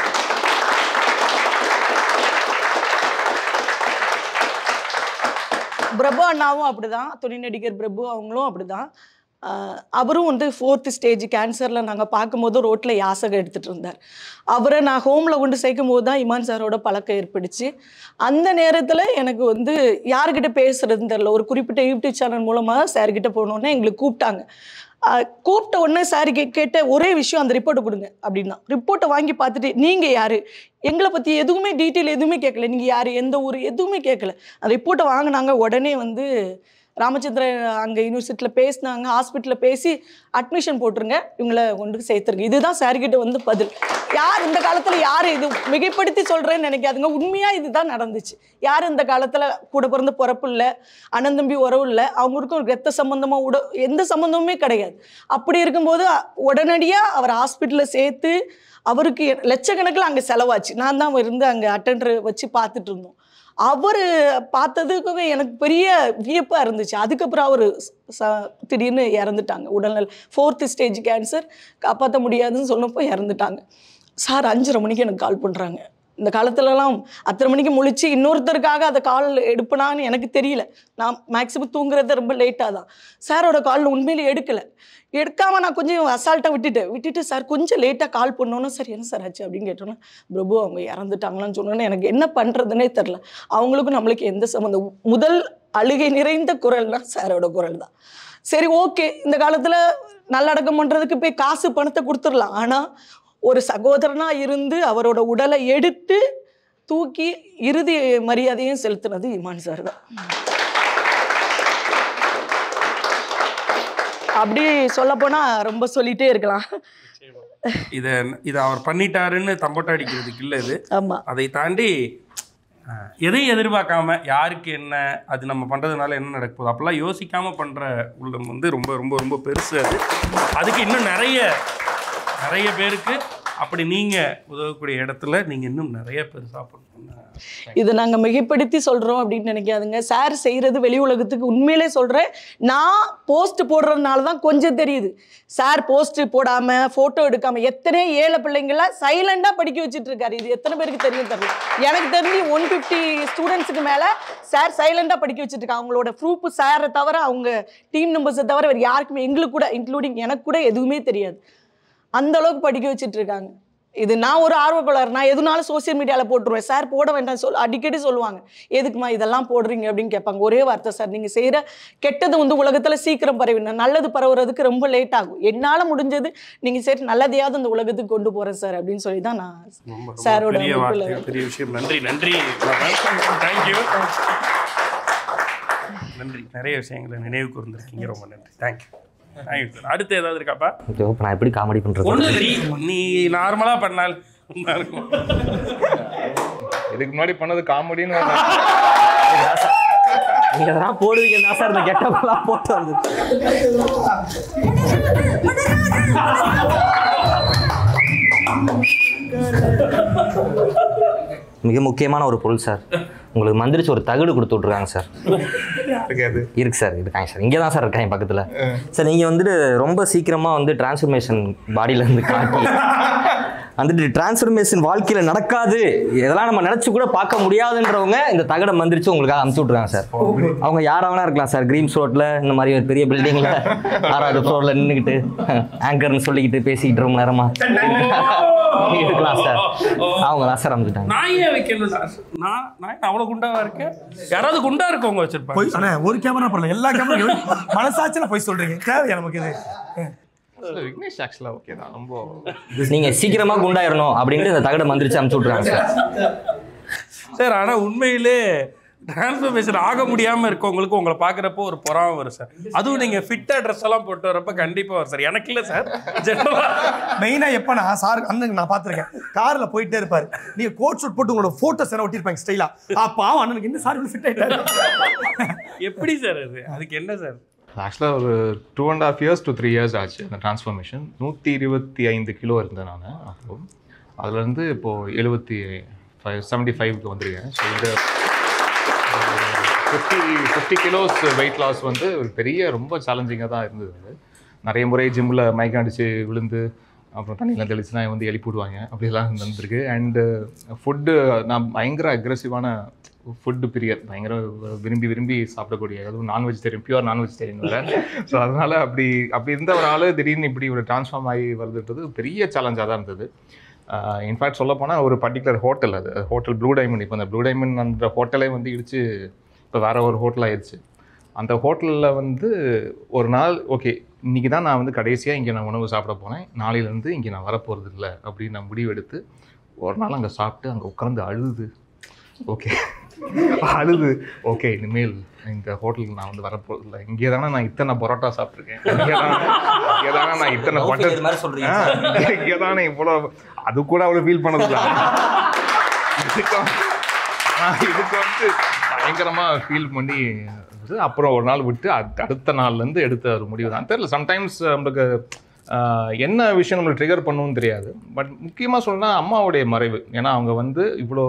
பிரபு அண்ணாவும் அப்படிதான், துணை நடிகர் பிரபு அவங்களும் அப்படிதான். அவரும் வந்து 4th ஸ்டேஜ் கேன்சரில் நாங்கள் பார்க்கும்போது ரோட்டில் யாசகம் எடுத்துகிட்டு இருந்தார். அவரை நான் ஹோமில் கொண்டு சேர்க்கும் போது தான் இமான் சாரோட பழக்கம் ஏற்படுச்சு. அந்த நேரத்தில் எனக்கு வந்து யார்கிட்ட பேசுகிறதுன்னு தெரில. ஒரு குறிப்பிட்ட யூடியூப் சேனல் மூலமாக சார்கிட்ட போனோன்னே எங்களுக்கு கூப்பிட்டாங்க. கூப்பிட்ட உடனே சார் கேட்ட ஒரே விஷயம், அந்த ரிப்போர்ட்டை கொடுங்க அப்படின்னா. ரிப்போர்ட்டை வாங்கி பார்த்துட்டு நீங்கள் யார், எங்களை பற்றி எதுவுமே டீட்டெயில் எதுவுமே கேட்கல, நீங்கள் யார், எந்த ஊர் எதுவுமே கேட்கல. அந்த ரிப்போர்ட்டை வாங்கினாங்க. உடனே வந்து ராமச்சந்திரன் அங்கே யூனிவர்சிட்டியில் பேசினாங்க, ஹாஸ்பிட்டலில் பேசி அட்மிஷன் போட்டுருங்க, இவங்களை கொண்டு சேர்த்துருங்க. இதுதான் சார்கிட்ட வந்து பதில். யார் இந்த காலத்தில் யார், இது மிகைப்படுத்தி சொல்கிறேன்னு நினைக்காதுங்க, உண்மையாக இதுதான் நடந்துச்சு. யார் இந்த காலத்தில் கூட பிறந்த பிறப்பு இல்லை, அண்ணன் தம்பி உறவு இல்லை, அவங்களுக்கும் ரத்த சம்மந்தமாக எந்த சம்மந்தமுமே கிடையாது. அப்படி இருக்கும்போது உடனடியாக அவர் ஹாஸ்பிட்டலில் சேர்த்து அவருக்கு லட்சக்கணக்கில் அங்கே செலவாச்சு. நான் தான் இருந்து அங்கே அட்டெண்டர் வச்சு பார்த்துட்டு இருந்தோம். அவர் பார்த்ததுக்கு எனக்கு பெரிய வியப்பாக இருந்துச்சு. அதுக்கப்புறம் அவர் திடீர்னு இறந்துட்டாங்க. உடல்நல 4th ஸ்டேஜ் கேன்சர், காப்பாற்ற முடியாதுன்னு சொன்னப்போ இறந்துட்டாங்க. சார் 5:30 மணிக்கு எனக்கு கால் பண்ணுறாங்க. இந்த காலத்துலலாம் 10:30 மணிக்கு முழிச்சு இன்னொருத்தருக்காக அதை கால் எடுப்பனான்னு எனக்கு தெரியல. நான் மேக்ஸிமம் தூங்குறது ரொம்ப லேட்டாக தான். சாரோட கால் உண்மையிலே எடுக்காமல் நான் கொஞ்சம் அசால்ட்டாக விட்டுட்டு சார் கொஞ்சம் லேட்டாக கால் பண்ணோன்னா, சார் என்ன சார் ஆச்சு அப்படின்னு கேட்டோன்னா, பிரபு அவங்க இறந்துட்டாங்களான்னு சொன்னோன்னே எனக்கு என்ன பண்ணுறதுனே தெரில. அவங்களுக்கும் நம்மளுக்கு எந்த சம்மந்தம். முதல் அழுகை நிறைந்த குரல்னா சாரோட குரல் தான். சரி ஓகே, இந்த காலத்தில் நல்லடக்கம் பண்ணுறதுக்கு போய் காசு பணத்தை கொடுத்துடலாம். ஆனால் ஒரு சகோதரனாக இருந்து அவரோட உடலை எடுத்து தூக்கி இறுதி மரியாதையும் செலுத்தினது இமான் சார் தான். அப்படி சொல்லப்போனால் ரொம்ப சொல்லிகிட்டே இருக்கலாம். இதை அவர் பண்ணிட்டாருன்னு தம்பட்ட அடிக்கிறதுக்கு இல்லை இது. ஆமாம், அதை தாண்டி எதையும் எதிர்பார்க்காம யாருக்கு என்ன அது நம்ம பண்ணுறதுனால என்ன நடக்க போகுது அப்போல்லாம் யோசிக்காமல் பண்ணுற உள்ளம் வந்து ரொம்ப ரொம்ப ரொம்ப பெருசு. அதுக்கு இன்னும் நிறைய பேருக்கு அப்படி நீங்கள் உதவக்கூடிய இடத்துல நீங்கள் இன்னும் நிறைய பேர் சாப்பிடணும். இது நாங்கள் மிகைப்படுத்தி சொல்கிறோம் அப்படின்னு நினைக்காதுங்க. சார் செய்கிறது வெளி உலகத்துக்கு உண்மையிலே சொல்கிறேன். நான் போஸ்ட் போடுறதுனால தான் கொஞ்சம் தெரியுது. சார் போஸ்ட்டு போடாமல் ஃபோட்டோ எடுக்காமல் எத்தனை ஏழை பிள்ளைங்களாம் சைலண்டாக படிக்க வச்சுட்டு இருக்காரு. இது எத்தனை பேருக்கு தெரியும் தெரியல. எனக்கு தெரிஞ்சு 150 ஸ்டூடெண்ட்ஸுக்கு மேலே சார் சைலண்டாக படிக்க வச்சுட்டு இருக்காங்க. அவங்களோட ப்ரூஃப் சாரை தவிர, அவங்க டீம் மெம்பர்ஸை தவிர வேறு யாருக்குமே, எங்களுக்கு கூட இன்க்ளூடிங் எனக்கு கூட எதுவுமே தெரியாது. அந்த அளவுக்கு படிக்க வச்சுட்டு இருக்காங்க. இது நான் ஒரு ஆர்வப்பாளர், நான் எதுனாலும் சோசியல் மீடியாவில் போட்டுருவேன். சார் போட வேண்டாம் அடிக்கடி சொல்லுவாங்க, எதுக்குமா இதெல்லாம் போடுறீங்க அப்படின்னு கேட்பாங்க. ஒரே வார்த்தை, சார் நீங்கள் செய்கிற கெட்டது வந்து உலகத்தில் சீக்கிரம் பரவிடணும், நல்லது பரவுறதுக்கு ரொம்ப லேட் ஆகும். என்னால் முடிஞ்சது நீங்கள் சரி நல்லதையாவது அந்த உலகத்துக்கு கொண்டு போகிறேன் சார் அப்படின்னு சொல்லி தான் நான் சாரோட பெரிய விஷயம். நன்றி நன்றி தேங்க்யூ. நன்றி, நிறைய விஷயங்களை நினைவு கூர்ந்துருக்கீங்க. ரொம்ப நன்றி, தேங்க்யூ. அடுத்து ஏதாவது இருக்காப்பா? நான் எப்படி காமெடி பண்றது? நீ நார்மலா பண்ணால் இதுக்கு முன்னாடி பண்ணது காமெடின்னு நீங்க தான் போடுவீங்க தான் சார். இந்த கெட்டப்லாம் போட்டு வந்து மிக முக்கியமான ஒரு பொருள் சார். உங்களுக்கு மந்திரிச்சு ஒரு தகடு கொடுத்து விட்ருக்காங்க சார். இருக்கு சார், இருக்காங்க சார். இங்கே தான் சார் இருக்காங்க பக்கத்தில். சார் நீங்கள் வந்துட்டு ரொம்ப சீக்கிரமாக வந்து டிரான்ஸ்ஃபர்மேஷன் பாடியிலேருந்து காட்டி வந்துட்டு டிரான்ஸ்ஃபர்மேஷன் வாழ்க்கையில் நடக்காது, இதெல்லாம் நம்ம நினச்சி கூட பார்க்க முடியாதுன்றவங்க இந்த தகடை மந்திரிச்சு உங்களுக்காக அனுப்பிச்சு விட்ருக்காங்க சார். அவங்க யாராவனா இருக்கலாம் சார். கிரீம்ஸ் ரோட்டில் இந்த மாதிரி ஒரு பெரிய பில்டிங்கில் 6வது ஃப்ளோரில் நின்றுக்கிட்டு ஆங்கர்னு சொல்லிக்கிட்டு பேசிக்கிட்டு ரொம்ப நேரமாக இருக்கலாம் சார். அவங்க தான் சார் அமைச்சிட்டாங்க. நான் ஏன் வைக்கணும்? நான் அவ்வளோ குண்டாவா இருக்கேன். யாராவது குண்டா இருக்கவங்க வச்சிருப்பாங்க. ஒரு கேமரா பண்ணல, எல்லா கேமரா மனசாட்சியில் போய் சொல்றீங்க. தேவையா நமக்கு இது? விக்னேஷ் ஆக்சுவலாக ஓகே தான். ரொம்ப நீங்கள் சீக்கிரமாக குண்டாயிரணும் அப்படின்ட்டு இந்த தகடை மந்திரிச்சு அனுப்பிச்சு விட்ருக்காங்க சார். சார் ஆனால் உண்மையிலே டிரான்ஸ்ஃபர்மேஷன் ஆக முடியாமல் இருக்கவங்களுக்கு உங்களை பார்க்குறப்போ ஒரு பொறாமை வரும் சார். அதுவும் நீங்கள் ஃபிட்டாக ட்ரெஸ் எல்லாம் போட்டு வரப்போ கண்டிப்பாக வரும் சார். எனக்கு இல்லை சார், மெயினாக எப்போ நான் சார் அண்ணனுக்கு நான் பார்த்துருக்கேன், காரில் போயிட்டே இருப்பார், நீங்கள் கோட் ஷூட் போட்டு உங்களோட ஃபோட்டோஸ் என்ன ஒட்டிருப்பாங்க ஸ்டைலாக. பாவம் அண்ணனுக்கு என்ன சார் ஃபிட் ஆகிட்டாரு. எப்படி சார் அதுக்கு என்ன சார்? ஆக்சுவலாக ஒரு 2.5 years to 3 years ஆச்சு அந்த டிரான்ஸ்ஃபர்மேஷன். 125 கிலோ இருந்தேன் நான் அப்போ. அதுலேருந்து இப்போது 75 வந்துருக்கேன். ஸோ இந்த 50 கிலோஸ் வெயிட் லாஸ் வந்து ஒரு பெரிய ரொம்ப சேலஞ்சிங்காக தான் இருந்தது. நிறைய முறை ஜிம்மில் மயக்கம் அடித்து விழுந்து அப்புறம் தண்ணியெலாம் தெளிச்சுனா வந்து எழுப்பிவிடுவாங்க, அப்படிலாம் நடந்திருக்கு. அண்டு ஃபுட்டு நான் பயங்கர அக்ரெசிவான ஃபுட்டு பிரியர், பயங்கர விரும்பி சாப்பிடக்கூடிய, அதுவும் நான் வெஜிடேரியன், பியூர் நான் வெஜிடேரியன் வேறு. ஸோ அதனால் அப்படி இருந்த ஒரு ஆள் திடீர்னு இப்படி ஒரு ட்ரான்ஸ்ஃபார்ம் ஆகி வருதுன்றது பெரிய சேலஞ்சாக தான் இருந்தது. இன்ஃபேக்ட் சொல்லப்போனால் ஒரு பர்டிகுலர் ஹோட்டல், அது ஹோட்டல் ப்ளூ டைமண்ட். இப்போ அந்த ப்ளூ டைமண்ட் அந்த ஹோட்டலே வந்து இடித்து இப்போ வேறு ஒரு ஹோட்டல் ஆயிடுச்சு. அந்த ஹோட்டலில் வந்து ஒரு நாள் ஓகே இன்றைக்கி தான் நான் வந்து கடைசியாக இங்கே நான் உணவு சாப்பிட போனேன், நாளையிலேருந்து இங்கே நான் வரப்போகிறது இல்லை அப்படின்னு நான் முடிவு எடுத்து ஒரு நாள் அங்கே சாப்பிட்டு அங்கே உட்காந்து அழுது ஓகே இனிமேல் இந்த ஹோட்டலுக்கு நான் வந்து வரப்போகிறது இல்லை, இங்கே தானே நான் இத்தனை பரோட்டா சாப்பிட்ருக்கேன், இங்கே தானே நான் இத்தனை பட்டர், இங்கே தானே இவ்வளோ, அது கூட அவ்வளோ ஃபீல் பண்ணதில்லை. இதுக்கு வந்து பயங்கரமாக ஃபீல் பண்ணி அப்புறம் ஒரு நாள் விட்டு அடுத்த நாள்லேருந்து எடுத்த ஒரு முடிவு தான். தெரியல, சம்டைம்ஸ் நம்மளுக்கு என்ன விஷயம் நம்மளுக்கு ட்ரிகர் பண்ணணும்னு தெரியாது. பட் முக்கியமாக சொல்லணும்னா அம்மாவுடைய மறைவு. ஏன்னா அவங்க வந்து இவ்வளோ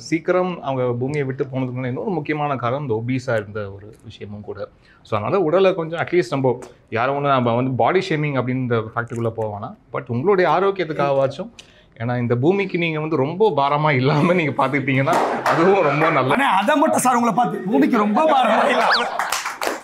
சீக்கிரம் அவங்க பூமியை விட்டு போனதுக்கு முன்னாடி இன்னொரு முக்கியமான காரணம் இந்த ஒபீஸாக இருந்த ஒரு விஷயமும் கூட. ஸோ அதனால் உடலை கொஞ்சம் அட்லீஸ்ட் நம்ம யாரும் ஒன்று நம்ம வந்து பாடி ஷேமிங் அப்படின்ற ஃபேக்டருக்குள்ளே போவானா, பட் உங்களுடைய ஆரோக்கியத்துக்காகவாச்சும், ஏன்னா இந்த பூமிக்கு நீங்கள் வந்து ரொம்ப பாரமாக இல்லாமல் நீங்கள் பார்த்துக்கிட்டீங்கன்னா அதுவும் ரொம்ப நல்லது. அதை மட்டும் சார் உங்களை பார்த்து பூமிக்கு ரொம்ப பாரமாக இல்லாமல்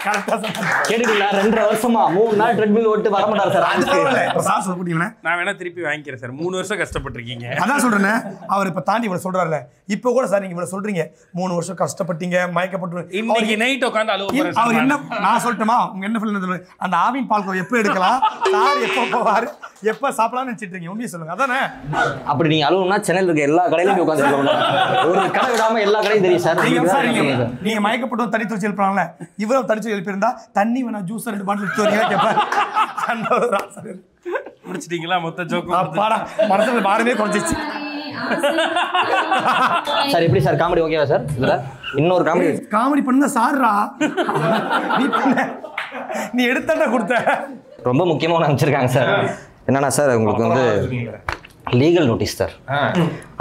கரெக்டா சொன்னாங்க. கேட்டுட்டீங்களா? 2.5 வருஷமா 3 நாள் ட்ரெட்மில் ஓட்டு வர மாட்டார் சார். அது பரவாயில்ல. இப்ப சார் சொல்ல முடியுங்களே. நான் வேணா திருப்பி வாங்கிக்கிறேன் சார். 3 வருஷம் கஷ்டப்பட்டிருக்கீங்க. அதான் சொல்றேனே, அவர் இப்ப தாண்டி இவ்வளவு சொல்றாருல. இப்போ கூட சார் நீங்க இவ்வளவு சொல்றீங்க, 3 வருஷம் கஷ்டப்பட்டீங்க, மயக்கப்பட்டு. இன்னைக்கு நைட் உட்கார்ந்து அழுவ போறேன் அவர் சார். என்ன நான் சொல்லட்டுமா, உங்க என்ன ஃபீல்? அந்த ஆவின் பால்கோ எப்போ எடுக்கலாம், சார் எப்போ போவாரு, எப்போ சாப்பிடலாம்னு நினைச்சிட்டு இருக்கீங்க? உண்மையை சொல்லுங்க. அதானே? அப்படி நீங்க அழுவுனா சென்னையில் இருக்க எல்லா கடையிலும் உட்காந்துருக்கோம். ஒரு கடை விடாம எல்லா கடையும் தெரியும் சார். நீங்க மயக்கப்பட்டு தண்ணி தூச்சி எழுப்பாங்களே, இவரும் தடிச்சு எழுப்பியிருந்தா தண்ணி வேணா ஜூஸ் 2 பாட்டில் எடுத்து வரீங்களா கேட்பாரு. முடிச்சிட்டீங்களா மொத்த ஜோக்கு? அப்பாடா, மனசுல பாரமே குறைஞ்சிச்சு. சார் எப்படி சார் காமெடி ஓகேவா சார்? இதுல இன்னொரு காமெடி பண்ணுங்க சார்ரா. நீ எடுத்தா கொடுத்த. ரொம்ப முக்கியமான அமைச்சிருக்காங்க சார். என்னன்னா சார் உங்களுக்கு வந்து லீகல் நோட்டீஸ் சார்.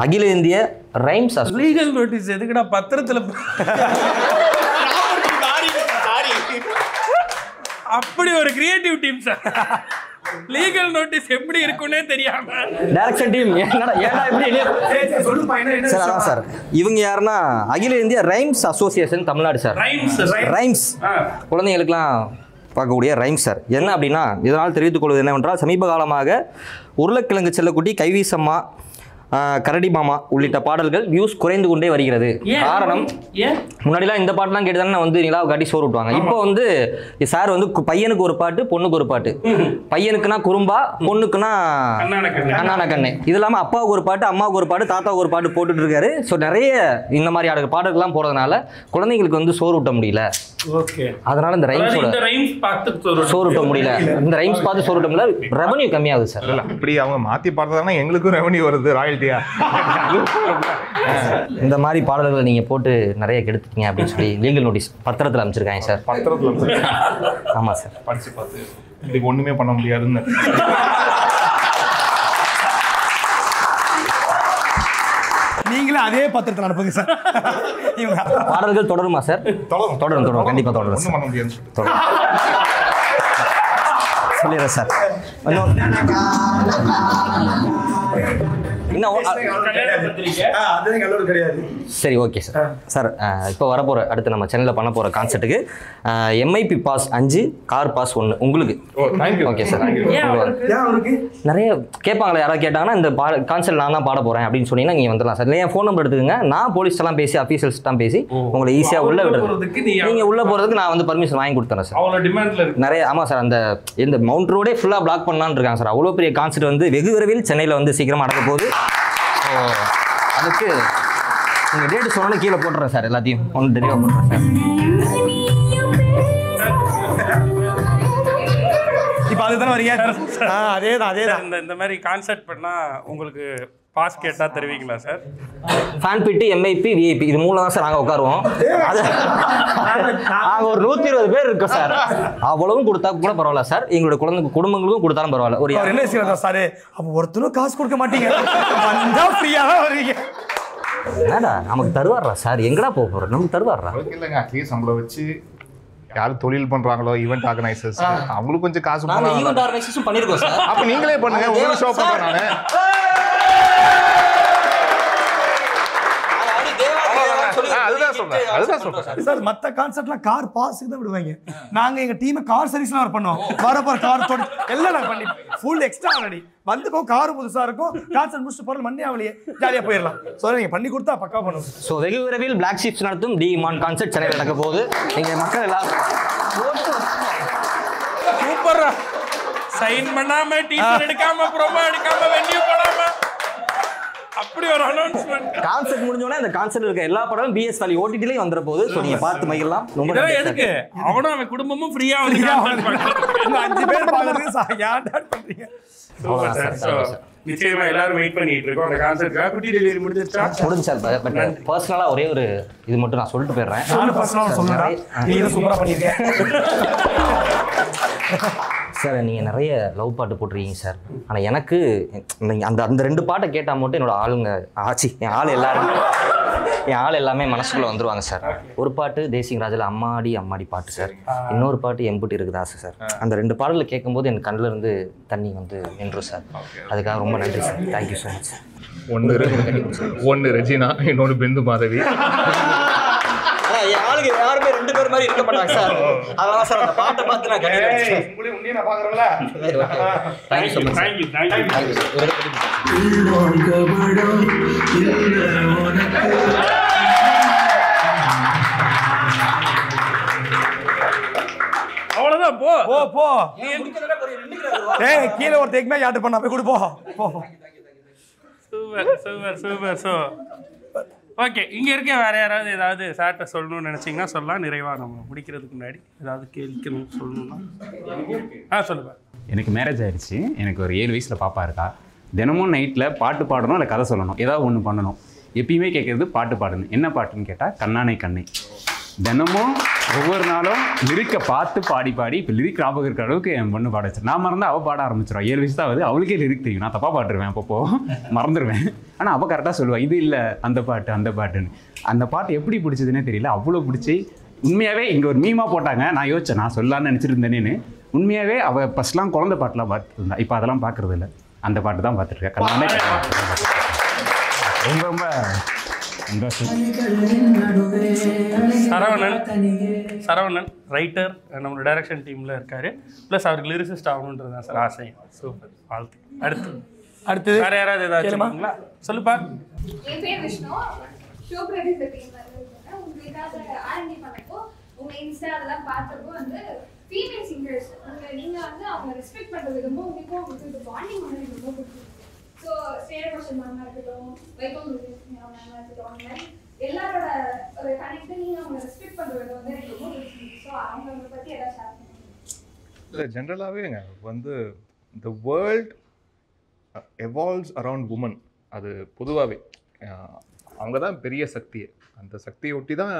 அகில இந்திய ரைம்ஸ் லீகல் நோட்டீஸ் எதுக்குடா பத்திரத்துல? அப்படி ஒரு creative team sir. Legal notice எப்படி இருக்குன்னே தெரியாம டைரக்ஷன் டீம் சார். சார் இவங்க யாருன்னா அகில இந்திய rhymes association Tamil Nadu sir. Rhymes குழந்தைங்களுக்குலாம் பார்க்கக்கூடிய ரைம்ஸ் சார். என்ன அப்படின்னா, இதனால் தெரிவித்துக் கொள்வது என்னவென்றால், சமீப காலமாக உருளைக்கிழங்கு செல்லக்குட்டி, கைவீசம்மா, கரடி மாமா உள்ளிட்ட பாடல்கள் வியூஸ் குறைந்து கொண்டே வருகிறது. காரணம், முன்னாடிலாம் இந்த பாட்டுலாம் கேட்டு தானே வந்து நிலாவை காட்டி சோறு விட்டுவாங்க. இப்போ வந்து சார் வந்து பையனுக்கு ஒரு பாட்டு, பொண்ணுக்கு ஒரு பாட்டு. பையனுக்குன்னா குறும்பா, பொண்ணுக்குன்னா அண்ணான கண்ணு. இது இல்லாமல் அப்பாவுக்கு ஒரு பாட்டு, அம்மாவுக்கு ஒரு பாட்டு, தாத்தாவுக்கு ஒரு பாட்டு போட்டுட்டு இருக்காரு. ஸோ நிறைய இந்த மாதிரி பாடல்கள்லாம் போறதுனால குழந்தைங்களுக்கு வந்து சோறு ஊட்ட முடியல. அதனால இந்த ரைம்ஸ் சோறு ஊட்ட முடியல. இந்த ரைம்ஸ் பார்த்து சோறு ஊட்ட முடியல. ரெவன்யூ கம்மியாகுது சார். இப்படி அவங்க மாற்றி பார்த்ததாங்கன்னா எங்களுக்கும் ரெவன்யூ வருது, ராயல்ட்டியா. இந்த மாதிரி பாடல்களை நீங்க போட்டு நிறைய கெடுத்துட்டீங்க அப்படின்னு சொல்லி லீகல் நோட்டீஸ் பத்திரத்தில் அமைச்சிருக்காங்க சார். பத்திரத்தில்? ஆமா சார். படிச்சு பார்த்து இதுக்கு ஒண்ணுமே பண்ண முடியாதுன்னு. நீங்களே அதே பத்திரத்தில் அனுப்புங்க சார். பாடல்கள் தொடருமா சார்? தொடரும் கண்டிப்பா தொடரும். ஒன்றும் பண்ண முடியாது சொல்லிடுறேன் சார். சரி, ஓகே சார். சார் இப்போ வரப்போகிற அடுத்து நம்ம சேனலில் பண்ண போகிற கான்செப்ட்டுக்கு எம்ஐபி பாஸ் 5, கார் பாஸ் 1 உங்களுக்கு. Okay sir. நிறைய கேட்பாங்களே, யாராவது கேட்டாங்கன்னா இந்த கான்செப்ட் நான் தான் பாட போகிறேன் அப்படின்னு சொன்னீங்கன்னா நீங்கள் வந்துடலாம் சார். இல்லை என் ஃபோன் நம்பர் எடுத்துக்கங்க, நான் போலீஸ்லாம் பேசி அஃபீஷியல்ஸ்லாம் பேசி உங்களை ஈஸியாக உள்ள விடுறதுக்கு, நீங்கள் உள்ளே போகிறதுக்கு நான் வந்து பர்மிஷன் வாங்கி கொடுத்துறேன் சார். நிறைய ஆமாம் சார். அந்த இந்த மவுண்ட் ரோடே ஃபுல்லாக பிளாக் பண்ணலான்னு இருக்காங்க சார். அவ்வளோ பெரிய கான்செப்ட் வந்து வெகு விரைவில் சென்னையில் வந்து சீக்கிரமாக நடக்க போகுது. அதுக்கு நீங்கள் டேட்டு சொன்னாலும் கீழே போட்டுறேன் சார். எல்லாத்தையும் ஒன்று தெளிவாக போட்டுறேன் சார். இப்போ அதுதானே வரீங்க? அதேதான். இந்த மாதிரி கான்செப்ட் பண்ணால் உங்களுக்கு பாஸ் கேட்டால் தருவீங்களா சார்? ஃபேன் பிட்டு, எம்ஐபி, விஐபி இது மூலம் தான் சார் நாங்கள் உட்காருவோம். அது நாங்கள் ஒரு 120 பேர் இருக்கோம் சார். அவ்வளவும் கொடுத்தா கூட பரவாயில்ல சார். எங்களோட குடும்பங்களுக்கும் கொடுத்தாலும் பரவாயில்ல. ஒரு என்ன செய்யறதா சார்? அப்போ ஒருத்தரும் காசு கொடுக்க மாட்டீங்க, ஃப்ரீயாக வருவீங்க. என்னடா நமக்கு தருவாரா சார்? எங்கடா போக போகிறோம்? நமக்கு தருவாரா? இல்லைங்க, அட்லீஸ்ட் நம்மளை வச்சு யார் தொழில் பண்றாங்களோ, ஈவெண்ட் ஆர்கனைசர்ஸ், அவங்களுக்கு கொஞ்சம் காசு ஈவெண்ட் ஆர்கனைசேஷன் பண்ணிருக்கோம் சார். அப்ப நீங்களே பண்ணுங்க, உங்களுக்கு ஷோ பண்றேன் நானு. அதுதான் சொல்றேன் சார். மற்ற கான்செப்ட்லாம் கார் பாஸுக்கு தான் விடுவாங்க. நாங்க எங்க டீமை கார் சர்வீஸ்லாம் பண்ணுவோம். வரப்போற கார் தோடி எல்லாம் நாங்கள் பண்ணி ஃபுல் எக்ஸ்ட்ரா ஆல்ரெடி வந்துக்கோ. கார் புதுசா இருக்கும், கான்செப்ட் முடிச்சுட்டு போறது மண்ணே அவளையே ஜாலியாக போயிடலாம். ஸோ நீங்க பண்ணி கொடுத்தா பக்கா பண்ணுவோம். ஸோ வெகு விரைவில் பிளாக் ஷீப்ஸ் நடத்தும் டி மான் கான்செப்ட் சென்னையில் நடக்க போகுது. நீங்க மக்கள் எல்லாரும் சூப்பரா சைன் பண்ணாம, டீசர் எடுக்காம, ப்ரோமோ எடுக்காம, வென்யூ போடாம அப்படி ஒரு அனௌன்ஸ்மென்ட். கான்செப்ட் முடிஞ்சோனே அந்த கான்செப்ட் இருக்க எல்லா படமும் பிஎஸ் வேலி ஓடிடிலயே வந்துற போகுது. சோ நீங்க பார்த்து மகிழலாம். இதெல்லாம் எதுக்கு? அவனும் அவன் குடும்பமும் ஃப்ரீயா வந்து கான்செப்ட் பண்றாங்க. 5 பேர் பாக்குறதுக்கு யார்டா பண்றீங்க? நிச்சயமா எல்லாரும் வெயிட் பண்ணிட்டு இருக்கோம் அந்த கான்செப்ட்ல. குட்டி டெலிவரி முடிஞ்சிருச்சா? முடிஞ்சா. பட் பர்சனலா ஒரே ஒரு இது மட்டும் நான் சொல்லிட்டு போயிடுறேன். நான் பர்சனலா சொல்றேன். நீங்க சூப்பரா பண்ணிருக்கீங்க சார். நீங்கள் நிறைய லவ் பாட்டு போட்டிருக்கீங்க சார். ஆனால் எனக்கு அந்த 2 பாட்டை கேட்டால் மட்டும் என்னோட ஆளுங்க என் ஆள் எல்லாமே மனசுக்குள்ளே வந்துருவாங்க சார். ஒரு பாட்டு தேசிங் ராஜில் அம்மாடி அம்மாடி பாட்டு சார். இன்னொரு பாட்டு எம்புட்டு இருக்குதா சார். அந்த 2 பாடலில் கேட்கும்போது என் கண்ணில் இருந்து தண்ணி வந்து நின்றும் சார். அதுக்காக ரொம்ப நன்றி சார். Thank you so much. ஒன்று ரெஜினா, இன்னொன்று பிந்து மாதவி. ஆளுங்க யாருமே 2 பேர் மாதிரி இருக்க மாட்டாங்க சார். அதனால சார் அந்த பாட்டை பார்த்து நான் கண்டிப்பா உங்களையும் நான் பார்க்குறேன்ல. Thank you so much. தேங்க்யூ. அவ்வளோதான் போ போ போ. ஏய் கீழே ஒரு டேக் மேட்ச் ஆர்டர் பண்ணா போய் கொடு போ. சூப்பர். ஸோ ஓகே, இங்கே இருக்க வேறு யாராவது ஏதாவது சார்ட்ட சொல்லணும்னு நினச்சிங்கன்னா சொல்லலாம். நிறைவாக நம்ம முடிக்கிறதுக்கு முன்னாடி ஏதாவது கேட்கணும் சொல்லணும்னா சொல்லுங்கள். எனக்கு மேரேஜ் ஆயிடுச்சு. எனக்கு ஒரு 7 வயசில் பாப்பா இருக்கா. தினமும் நைட்டில் பாட்டு பாடணும், இல்லை கதை சொல்லணும், ஏதாவது ஒன்று பண்ணணும். எப்பயுமே கேட்குறது பாட்டு பாடணும். என்ன பாட்டுன்னு கேட்டால் கண்ணானை கண்ணை. தினமும் ஒவ்வொரு நாளும் லிரிக்கை பார்த்து பாடி இப்போ லிரிக் ஞாபகம் இருக்கிற அளவுக்கு என் பொண்ணு பாட வச்சு நான் மறந்தால் அவள் பாட ஆரம்பிச்சிடும். 7 வயசு தான் ஆகுது, அவளுக்கே லிரிக் தெரியும். நான் தப்பாக பாட்டுருவேன், அப்பப்போ மறந்துடுவேன். ஆனால் அவள் கரெக்டாக சொல்லுவாள், இது இல்லை அந்த பாட்டுன்னு. அந்த பாட்டு எப்படி பிடிச்சதுன்னே தெரியல, அவ்வளோ பிடிச்சி. உண்மையாகவே இங்கே ஒரு மீமாக போட்டாங்க. நான் யோசிச்சேன் நான் சொல்லலான்னு நினச்சிட்டு இருந்தேனேன்னு. உண்மையாகவே அவள் ஃபஸ்ட்லாம் குழந்தை பாட்டெலாம் பார்த்துட்டு இருந்தா. இப்போ அதெல்லாம் பார்க்குறது இல்லை, அந்த பாட்டு தான் பார்த்துருக்கேன். ரொம்ப ரொம்ப சரவணன் ரைட்டர், நம்மளோட டைரக்ஷன் டீமில் இருக்கார். ப்ளஸ் அவருக்கு லிரிசிஸ்ட் ஆகணுன்றது தான் சார் ஆசை. சூப்பர், வாழ்த்து. அடுத்து வேறு யாராவது ஏதாவது சொல்லுங்களா? சொல்லுப்பா. என் பேர் விஷ்ணு. ஷோ ப்ரொடியூசர் டீம்ல இருக்கேன். உங்களுக்காக ஆர்என்டி பண்ணப்போ உங்க இன்ஸ்டா அதெல்லாம் பார்த்தப்போ வந்து ஃபீமேல் சிங்கர்ஸ் நீங்க வந்து அவங்க ரெஸ்பெக்ட் பண்ற விதமும் உங்களுக்கு இது பாண்டிங் வந்து எனக்கு ரொம்ப பிடிச்சிருக்கு. ஸோ ஸ்டேட் வருஷன் மேமா இருக்கட்டும், வைக்கம் மேமா இருக்கட்டும், அந்த மாதிரி எல்லாரோட ஒரு கனெக்ட் நீங்க அவங்க ரெஸ்பெக்ட் பண்ற விதம் வந்து எனக்கு ரொம்ப பிடிச்சிருக்கு. ஸோ அவங்களை பத்தி எல்லாம் ஷேர் பண்ணுங்க. இல்லை ஜென்ரலாகவேங்க வந்து the world evolves around woman. அது பொதுவாகவே அவங்க தான் பெரிய சக்தியை. அந்த சக்தியை ஒட்டி தான்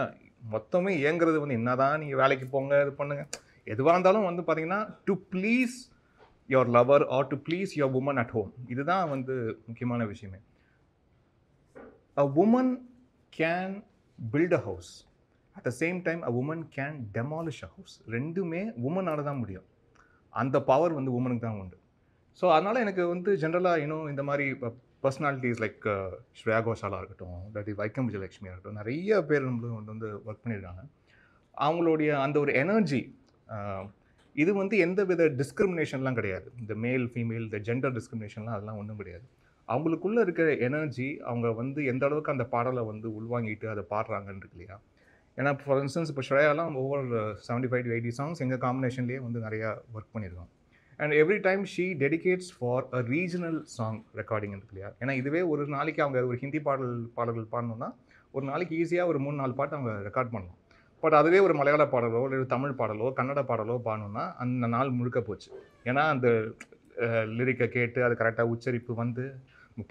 மொத்தமே இயங்குறது. வந்து என்ன தான் நீங்கள் வேலைக்கு போங்க, இது பண்ணுங்க, எதுவாக இருந்தாலும் வந்து பார்த்தீங்கன்னா to please your lover or to please your woman at home. இதுதான் வந்து முக்கியமான விஷயமே. A woman can build a house, at the same time a woman can demolish a house. ரெண்டுமே உமனால் தான் முடியும். அந்த பவர் வந்து உமனுக்கு தான் உண்டு. ஸோ அதனால் எனக்கு வந்து ஜென்ரலாக இன்னும் இந்த மாதிரி பர்சனாலிட்டிஸ் லைக் ஸ்ரேயா கோஷாலாக இருக்கட்டும், இல்லாட்டி வைக்கம் விஜயலட்சுமியாக இருக்கட்டும், நிறைய பேர் நம்மளும் வந்து ஒர்க் பண்ணியிருக்காங்க. அவங்களுடைய அந்த ஒரு எனர்ஜி, இது வந்து எந்த வித டிஸ்கிரிமினேஷன்லாம் கிடையாது. இந்த மேல் ஃபீமேல் இந்த ஜெண்டர் டிஸ்கிரிமினேஷன்லாம் அதெல்லாம் ஒன்றும் கிடையாது. அவங்களுக்குள்ளே இருக்கிற எனர்ஜி, அவங்க வந்து எந்த அளவுக்கு அந்த பாடலை வந்து உள்வாங்கிட்டு அதை பாடுறாங்கன்னு இருக்கு இல்லையா. ஏன்னா ஃபார் இன்ஸ்டன்ஸ் இப்போ ஸ்ரேயாலாம் ஓவர் 75 to 80 சாங்ஸ் எங்கள் காம்பினேஷன்லேயே வந்து நிறையா ஒர்க் பண்ணியிருக்கோம். And every time she dedicates for a regional song recording இருக்கு இல்லையா. ஏன்னா இதுவே ஒரு நாளைக்கு அவங்க ஒரு ஹிந்தி பாடல்கள் பாடணுன்னா ஒரு நாளைக்கு ஈஸியாக ஒரு 3-4 பாட்டு அவங்க ரெக்கார்ட் பண்ணலாம். பட் அதுவே ஒரு மலையாள பாடலோ இல்லை தமிழ் பாடலோ கன்னட பாடலோ பாடணுன்னா அந்த நாள் முழுக்க போச்சு. ஏன்னா அந்த லிரிக்கை கேட்டு அது கரெக்டாக உச்சரிப்பு வந்து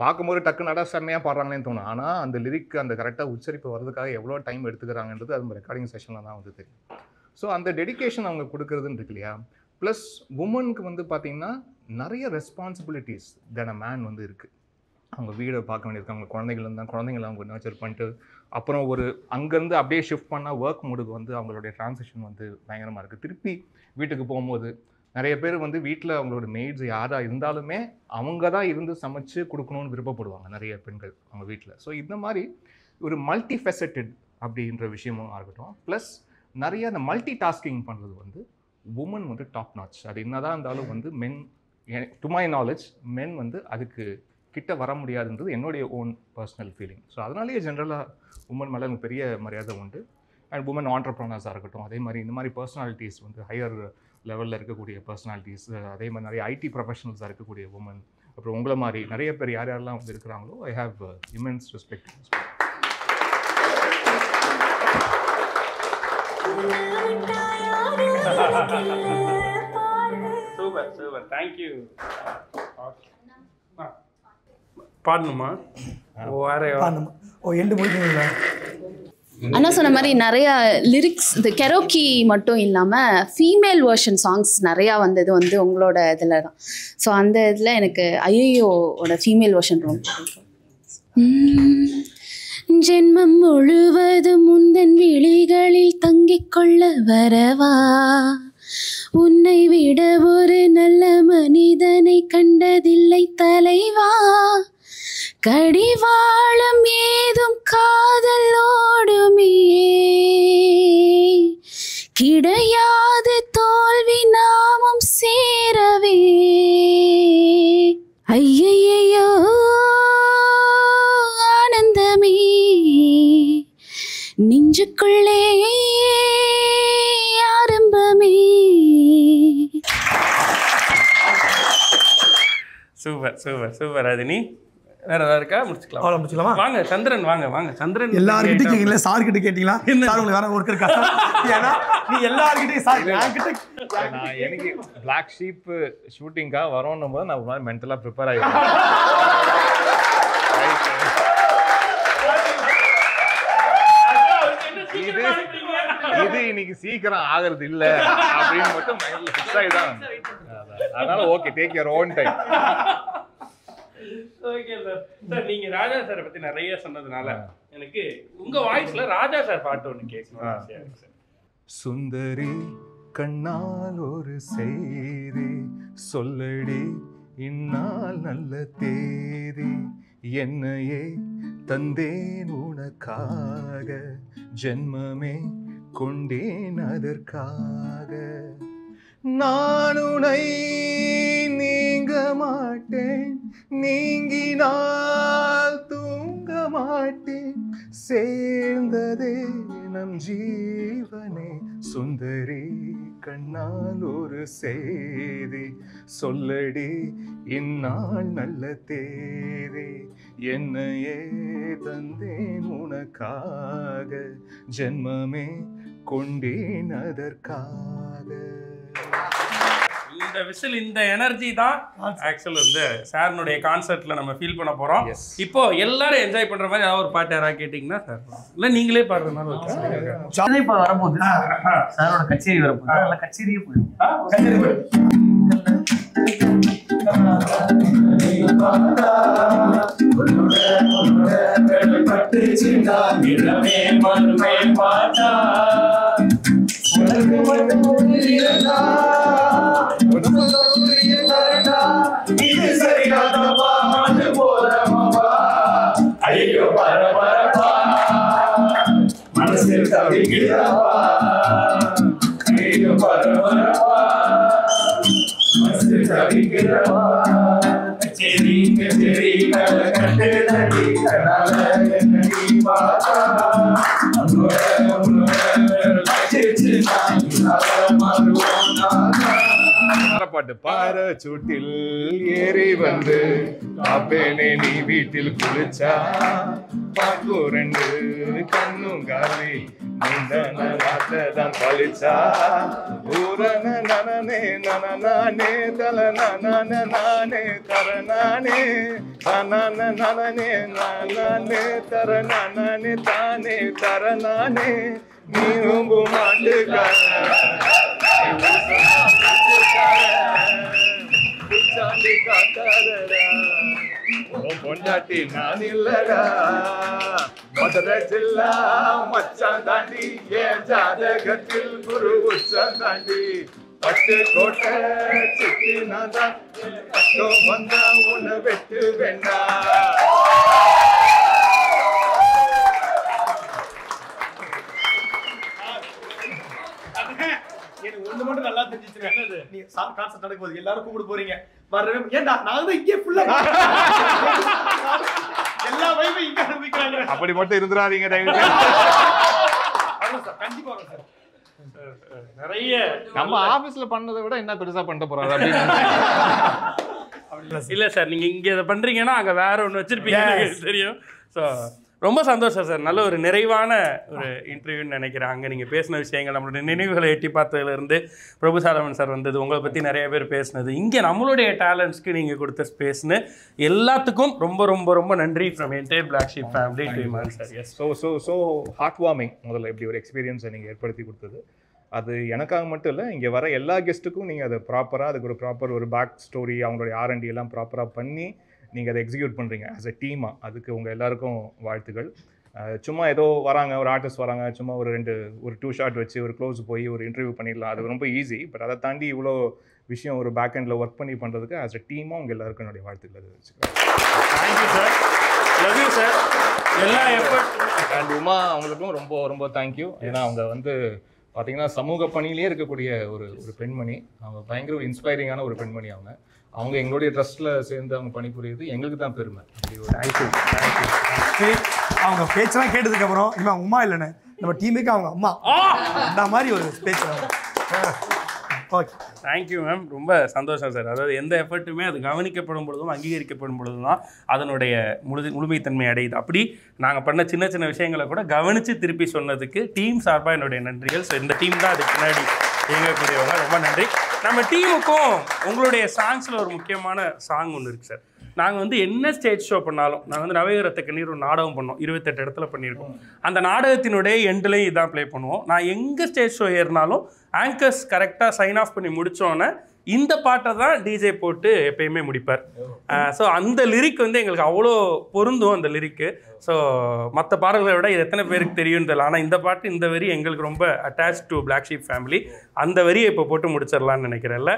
பார்க்கும்போது டக்கு நடா செம்மையாக பாடுறாங்களேன்னு தோணும். ஆனால் அந்த லிரிக் அந்த கரெக்டாக உச்சரிப்பு வர்றதுக்காக எவ்வளோ டைம் எடுத்துக்கிறாங்கன்றது அது ரெக்கார்டிங் செஷனில் தான் வந்து தெரியும். ஸோ அந்த டெடிகேஷன் அவங்க கொடுக்குறதுன்னு இருக்கு இல்லையா. ப்ளஸ் உமனுக்கு வந்து பார்த்திங்கன்னா நிறைய ரெஸ்பான்சிபிலிட்டிஸ் தென் அ மேன் வந்து இருக்குது. அவங்க வீடை பார்க்க வேண்டியிருக்கு, அவங்க குழந்தைகள் இருந்தால் குழந்தைங்களை அவங்க நர்ச்சர் பண்ணிட்டு அப்புறம் ஒரு அங்கேருந்து அப்படியே ஷிஃப்ட் பண்ணால் ஒர்க் மூடுக்கு வந்து அவங்களுடைய ட்ரான்சிஷன் வந்து பயங்கரமாக இருக்குது. திருப்பி வீட்டுக்கு போகும்போது நிறைய பேர் வந்து வீட்டில் அவங்களோட மெய்ட்ஸ் யாராக இருந்தாலுமே அவங்க தான் இருந்து சமைச்சு கொடுக்கணும்னு விருப்பப்படுவாங்க நிறைய பெண்கள் அவங்க வீட்டில். ஸோ இந்த மாதிரி ஒரு மல்டி ஃபெசட்டட் அப்படின்ற விஷயமும் இருக்கட்டும். ப்ளஸ் நிறைய அந்த மல்டி டாஸ்கிங் பண்ணுறது வந்து உமன் வந்து டாப் நாட்ச். அது என்னதான் இருந்தாலும் வந்து மென், டு மை நாலேஜ் மென் வந்து அதுக்கு கிட்ட வர முடியாதுன்றது என்னுடைய ஓன் பர்சனல் ஃபீலிங். ஸோ அதனாலேயே ஜென்ரலாக உமன் மேலே எனக்கு பெரிய மரியாதை உண்டு. அண்ட் உமன் ஆண்டர்ப்ரனர்ஸாக இருக்கட்டும், அதே மாதிரி இந்த மாதிரி பர்சனாலிட்டிஸ் வந்து ஹையர் லெவலில் இருக்கக்கூடிய பர்சனாலிட்டிஸ், அதே மாதிரி நிறைய ஐடி ப்ரொஃபஷனல்ஸாக இருக்கக்கூடிய உமன், அப்புறம் உங்களை மாதிரி நிறைய பேர் யார் யாரெல்லாம் வந்து இருக்கிறாங்களோ I have immense respect. Super super, thank you. பாடணுமா? பாடணுமா? ஓ எண்டு முடிக்கணுங்களா? அண்ணா சொன்ன மாதிரி நிறையா லிரிக்ஸ், இந்த கெரோக்கி மட்டும் இல்லாமல் ஃபீமேல் வெர்ஷன் சாங்ஸ் நிறையா வந்தது வந்து உங்களோட இதில் தான். ஸோ அந்த இதில் எனக்கு ஐயோட ஃபீமேல் வெர்ஷன் ரொம்ப பிடிக்கும். ஜென்மம் முழுவதும் முந்தன் விழிகளில் தங்கிக் கொள்ள வரவா, உன்னை விட ஒரு நல்ல மனிதனை கண்டதில்லை தலைவா, கடிவாளம் ஏதும் காதலோடுமே நெஞ்சுக்குள்ளே ஆரம்பமே. Super super super Rajini. வேற ஏதாவது இருக்கா? முடிச்சுக்கலாம். அவ்வளோ முடிச்சுக்கலாமா? வாங்க சந்திரன், வாங்க வாங்க சந்திரன். எல்லார்கிட்டையும் கேட்கல, சார் கிட்ட கேட்டீங்களா? சார் உங்களுக்கு வேற ஒர்க் இருக்கா? ஏன்னா நீ எல்லார்கிட்டையும் சார் என்கிட்ட நான் எனக்கு பிளாக் ஷீப் ஷூட்டிங்காக வரோன்னும் போது நான் ஒரு மாதிரி மென்டலாக ப்ரிப்பேர் ஆகிடுவேன். இது இன்னைக்கு சீக்கிரம் ஆகிறது இல்ல அப்படின்னு மட்டும் மைண்ட்ல ஃபிக்ஸ் ஆகிதான். அதனால okay, take your own time. Okay sir. Sir நீங்க ராஜா சாரை பத்தி நிறைய சொன்னதுனால எனக்கு உங்க வாய்ஸ்ல ராஜா சார் பாட்டு ஒன்று கேட்கணும். சுந்தரி கண்ணால் ஒரு செய்தி சொல்லடி, இந்நாள் நல்ல தேதி, என்னையே தந்தேன் உனக்காக, ஜென்மமே கொண்டேன் அதற்காக, நான் உன்னை நீங்க மாட்டேன், நீங்கினால் தூங்க மாட்டேன், சேர்ந்ததே நம் ஜீவனே, சுந்தரி கண்ணால் ஒரு செய்தி சொல்லடி, இந்நாள் நல்ல தேதி, என்னையே தந்தேன் உனக்காக, ஜென்மமே கொண்டேன் அதற்காக. இந்த விசில், இந்த எனர்ஜி தான் ஆக்சுவல் வந்து சார்னுடைய கான்சர்ட்ல நம்ம ஃபீல் பண்ண போறோம். இப்போ எல்லாரும் என்ஜாய் பண்ற மாதிரி ஏதாவது ஒரு பாட்டு யாராவது கேட்டீங்கன்னா சார், இல்ல நீங்களே பாடுறதுனால இப்போ வரப்போகுது சாரோட கச்சேரி வரப்போகுது. அதனால கச்சேரியே போயிடும். பாட்டு பாரு சூட்டில் ஏறி வந்து காப்பேனே நீ வீட்டில் குளிச்சா, பாக்கு ரெண்டு கண்ணும் காலி நீந்தான வார்த்தைதான் பழிச்சா, ஊரன நனனே நனநானே தல நனன நானே தர நானே தனன நனனே நானே தர நானே தானே தர நானே, நீயும் மாட்டுக்கார பொண்டாட்டி நான் இல்லடா, மதுரை ஜில்லா மச்சான் தாண்டி, என் ஜாதகத்தில் குரு உச்சம் தாண்டி, பட்டு கோட்டை சிட்டி நான் தான், பட்டம் வந்தா உன்னை வெட்டு வேண்டா. எனக்கு ஒண்ணு மட்டும் நல்லா தெரிஞ்சிச்சு, நீ கான்செப்ட் நடக்கும் போது எல்லாரும் கூப்பிட்டு போறீங்க, வரவே ஏன்டா நான் தான் இங்கே ஃபுல்லா எல்லா வைபும் இங்க அனுபவிக்கிறாங்க. அப்படி மட்டும் இருந்துறாதீங்க தயவு சார். கண்டிப்பா வரும் சார். நிறைய நம்ம ஆபீஸ்ல பண்ணதை விட என்ன பெருசா பண்ணிட்டு போறாரு அப்படின்னு. இல்ல சார், நீங்க இங்க இதை பண்றீங்கன்னா அங்க வேற ஒண்ணு வச்சிருப்பீங்க, எனக்கு தெரியும். ஸோ ரொம்ப சந்தோஷம் சார். நல்ல ஒரு நிறைவான ஒரு இன்டர்வியூன்னு நினைக்கிறேன். அங்கே நீங்கள் பேசின விஷயங்கள், நம்மளுடைய நினைவுகளை எட்டி பார்த்ததுலேருந்து பிரபுசாலமன் சார் வந்தது, உங்களை பற்றி நிறைய பேர் பேசினது, இங்கே நம்மளுடைய டேலண்ட்ஸ்க்கு நீங்கள் கொடுத்த ஸ்பேஸ்னு எல்லாத்துக்கும் ரொம்ப ரொம்ப ரொம்ப நன்றி from entire black sheep family to Imman sir. Yes, so heart warming. முதல்ல இப்படி ஒரு எக்ஸ்பீரியன்ஸை நீங்கள் ஏற்படுத்தி கொடுத்தது, அது எனக்காக மட்டும் இல்லை, இங்கே வர எல்லா கெஸ்ட்டுக்கும் நீங்கள் அதை ப்ராப்பராக, அதுக்கு ஒரு ப்ராப்பர் ஒரு பேக் ஸ்டோரி, அவங்களுடைய R&D எல்லாம் ப்ராப்பராக பண்ணி நீங்கள் அதை எக்ஸிக்யூட் பண்ணுறீங்க ஆஸ் அ டீமாக. அதுக்கு உங்கள் எல்லாருக்கும் வாழ்த்துக்கள். சும்மா ஏதோ வராங்க, ஒரு ஆர்டிஸ்ட் வராங்க, சும்மா ஒரு 2 ஷாட் வச்சு ஒரு க்ளோஸ் போய் ஒரு இன்டர்வியூ பண்ணிடலாம், அது ரொம்ப ஈஸி. பட் அதை தாண்டி இவ்வளோ விஷயம் ஒரு பேக் எண்டில் ஒர்க் பண்ணி பண்ணுறதுக்கு ஆஸ் அ டீமாக உங்கள் எல்லாருக்கும் என்னுடைய வாழ்த்துக்கள் அது வச்சுக்கிறேன். Thank you sir. Love you sir. எல்லா எஃபர்ட் அண்ட் உமா அவங்களுக்கும் ரொம்ப ரொம்ப தேங்க்யூ. ஏன்னா அவங்க வந்து பார்த்தீங்கன்னா சமூக பணியிலே இருக்கக்கூடிய ஒரு பெண்மணி. அவங்க பயங்கர ஒரு இன்ஸ்பைரிங்கான ஒரு பெண்மணி. அவங்க எங்களுடைய ட்ரஸ்ட்டில் சேர்ந்து அவங்க பணிபுரியுது எங்களுக்கு தான் பெருமை. அப்படி ஒரு அவங்க பேச்செல்லாம் கேட்டதுக்கப்புறம் இவன் உமா இல்லைன்னு நம்ம டீமுக்கு அவங்க அம்மா அந்த மாதிரி ஒரு ஸ்பேஸ். Okay, thank you ma'am. ரொம்ப சந்தோஷம் சார். அதாவது எந்த எஃபர்ட்டுமே அது கவனிக்கப்படும் பொழுதும் அங்கீகரிக்கப்படும் பொழுதும் தான் அதனுடைய முழுமைத்தன்மை அடையுது. அப்படி நாங்கள் பண்ண சின்ன சின்ன விஷயங்களை கூட கவனித்து திருப்பி சொன்னதுக்கு டீம் சார்பாக என்னுடைய நன்றிகள். ஸோ இந்த டீம் தான் அதுக்கு பின்னாடி இயங்கக்கூடியவங்க. ரொம்ப நன்றி. நம்ம டீமுக்கும் உங்களுடைய சாங்ஸில் ஒரு முக்கியமான சாங் ஒன்று இருக்குது சார். நாங்கள் வந்து என்ன ஸ்டேஜ் ஷோ பண்ணாலும், நாங்கள் வந்து நவீரத்த கண்ணீர் ஒரு நாடகம் பண்ணோம், 28 இடத்துல பண்ணியிருக்கோம். அந்த நாடகத்தினுடைய எண்ட்லையும் இதான் ப்ளே பண்ணுவோம். நான் எங்கே ஸ்டேஜ் ஷோ ஏறினாலும் ஆங்கர்ஸ் கரெக்டாக சைன் ஆஃப் பண்ணி முடித்தோன்னே இந்த பாட்டை தான் டிஜே போட்டு எப்பயுமே முடிப்பார். ஸோ அந்த லிரிக் வந்து எங்களுக்கு அவ்வளோ பொருந்தும் அந்த லிரிக்கு. ஸோ மற்ற பாடல்களை விட இது எத்தனை பேருக்கு தெரியும் தெரியல, ஆனால் இந்த பாட்டு இந்த வரி எங்களுக்கு ரொம்ப attach to black sheep family. அந்த வரியை இப்போ போட்டு முடிச்சிடலான்னு நினைக்கிறேன்ல.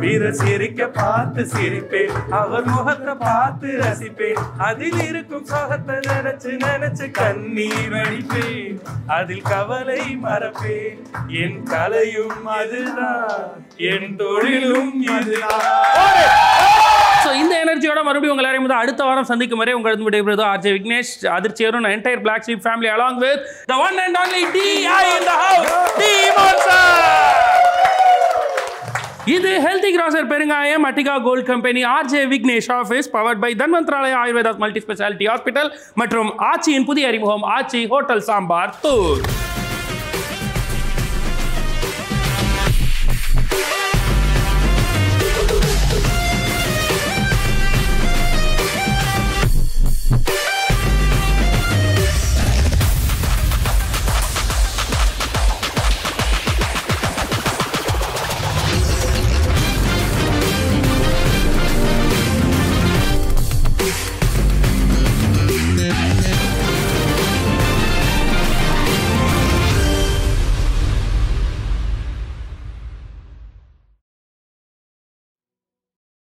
வீரர் சிரிக்க பார்த்து சிரிப்பேன், அவர் முகத்தை பார்த்து ரசிப்பேன், அதில் இருக்கும் சோகத்தை நினைச்சு நினைச்சு கண்ணீர் வடிப்பேன், அதில் கவலை மறப்பேன், என் கலையும் அதுதான், என் தொழிலும் இதுதான். ஸோ இந்த எனர்ஜியோட மறுபடியும் உங்கள் எல்லாரையும் வந்து அடுத்த வாரம் சந்திக்கும் வரை உங்களுக்கு விடைபெறுவது ஆர்ஜே விக்னேஷ், அதிர்ச்சியரும் entire black sheep family along with the one and only DI in the house, D-Monster. இது ஹெல்தி கிராசர் பெருங்காயம் Attica gold company RJ Vignesh office powered by Dhanvantrilaya Ayurveda multi speciality hospital மற்றும் ஆச்சியின் புதிய அறிமுகம் ஆச்சி ஹோட்டல் சாம்பார் தூர்.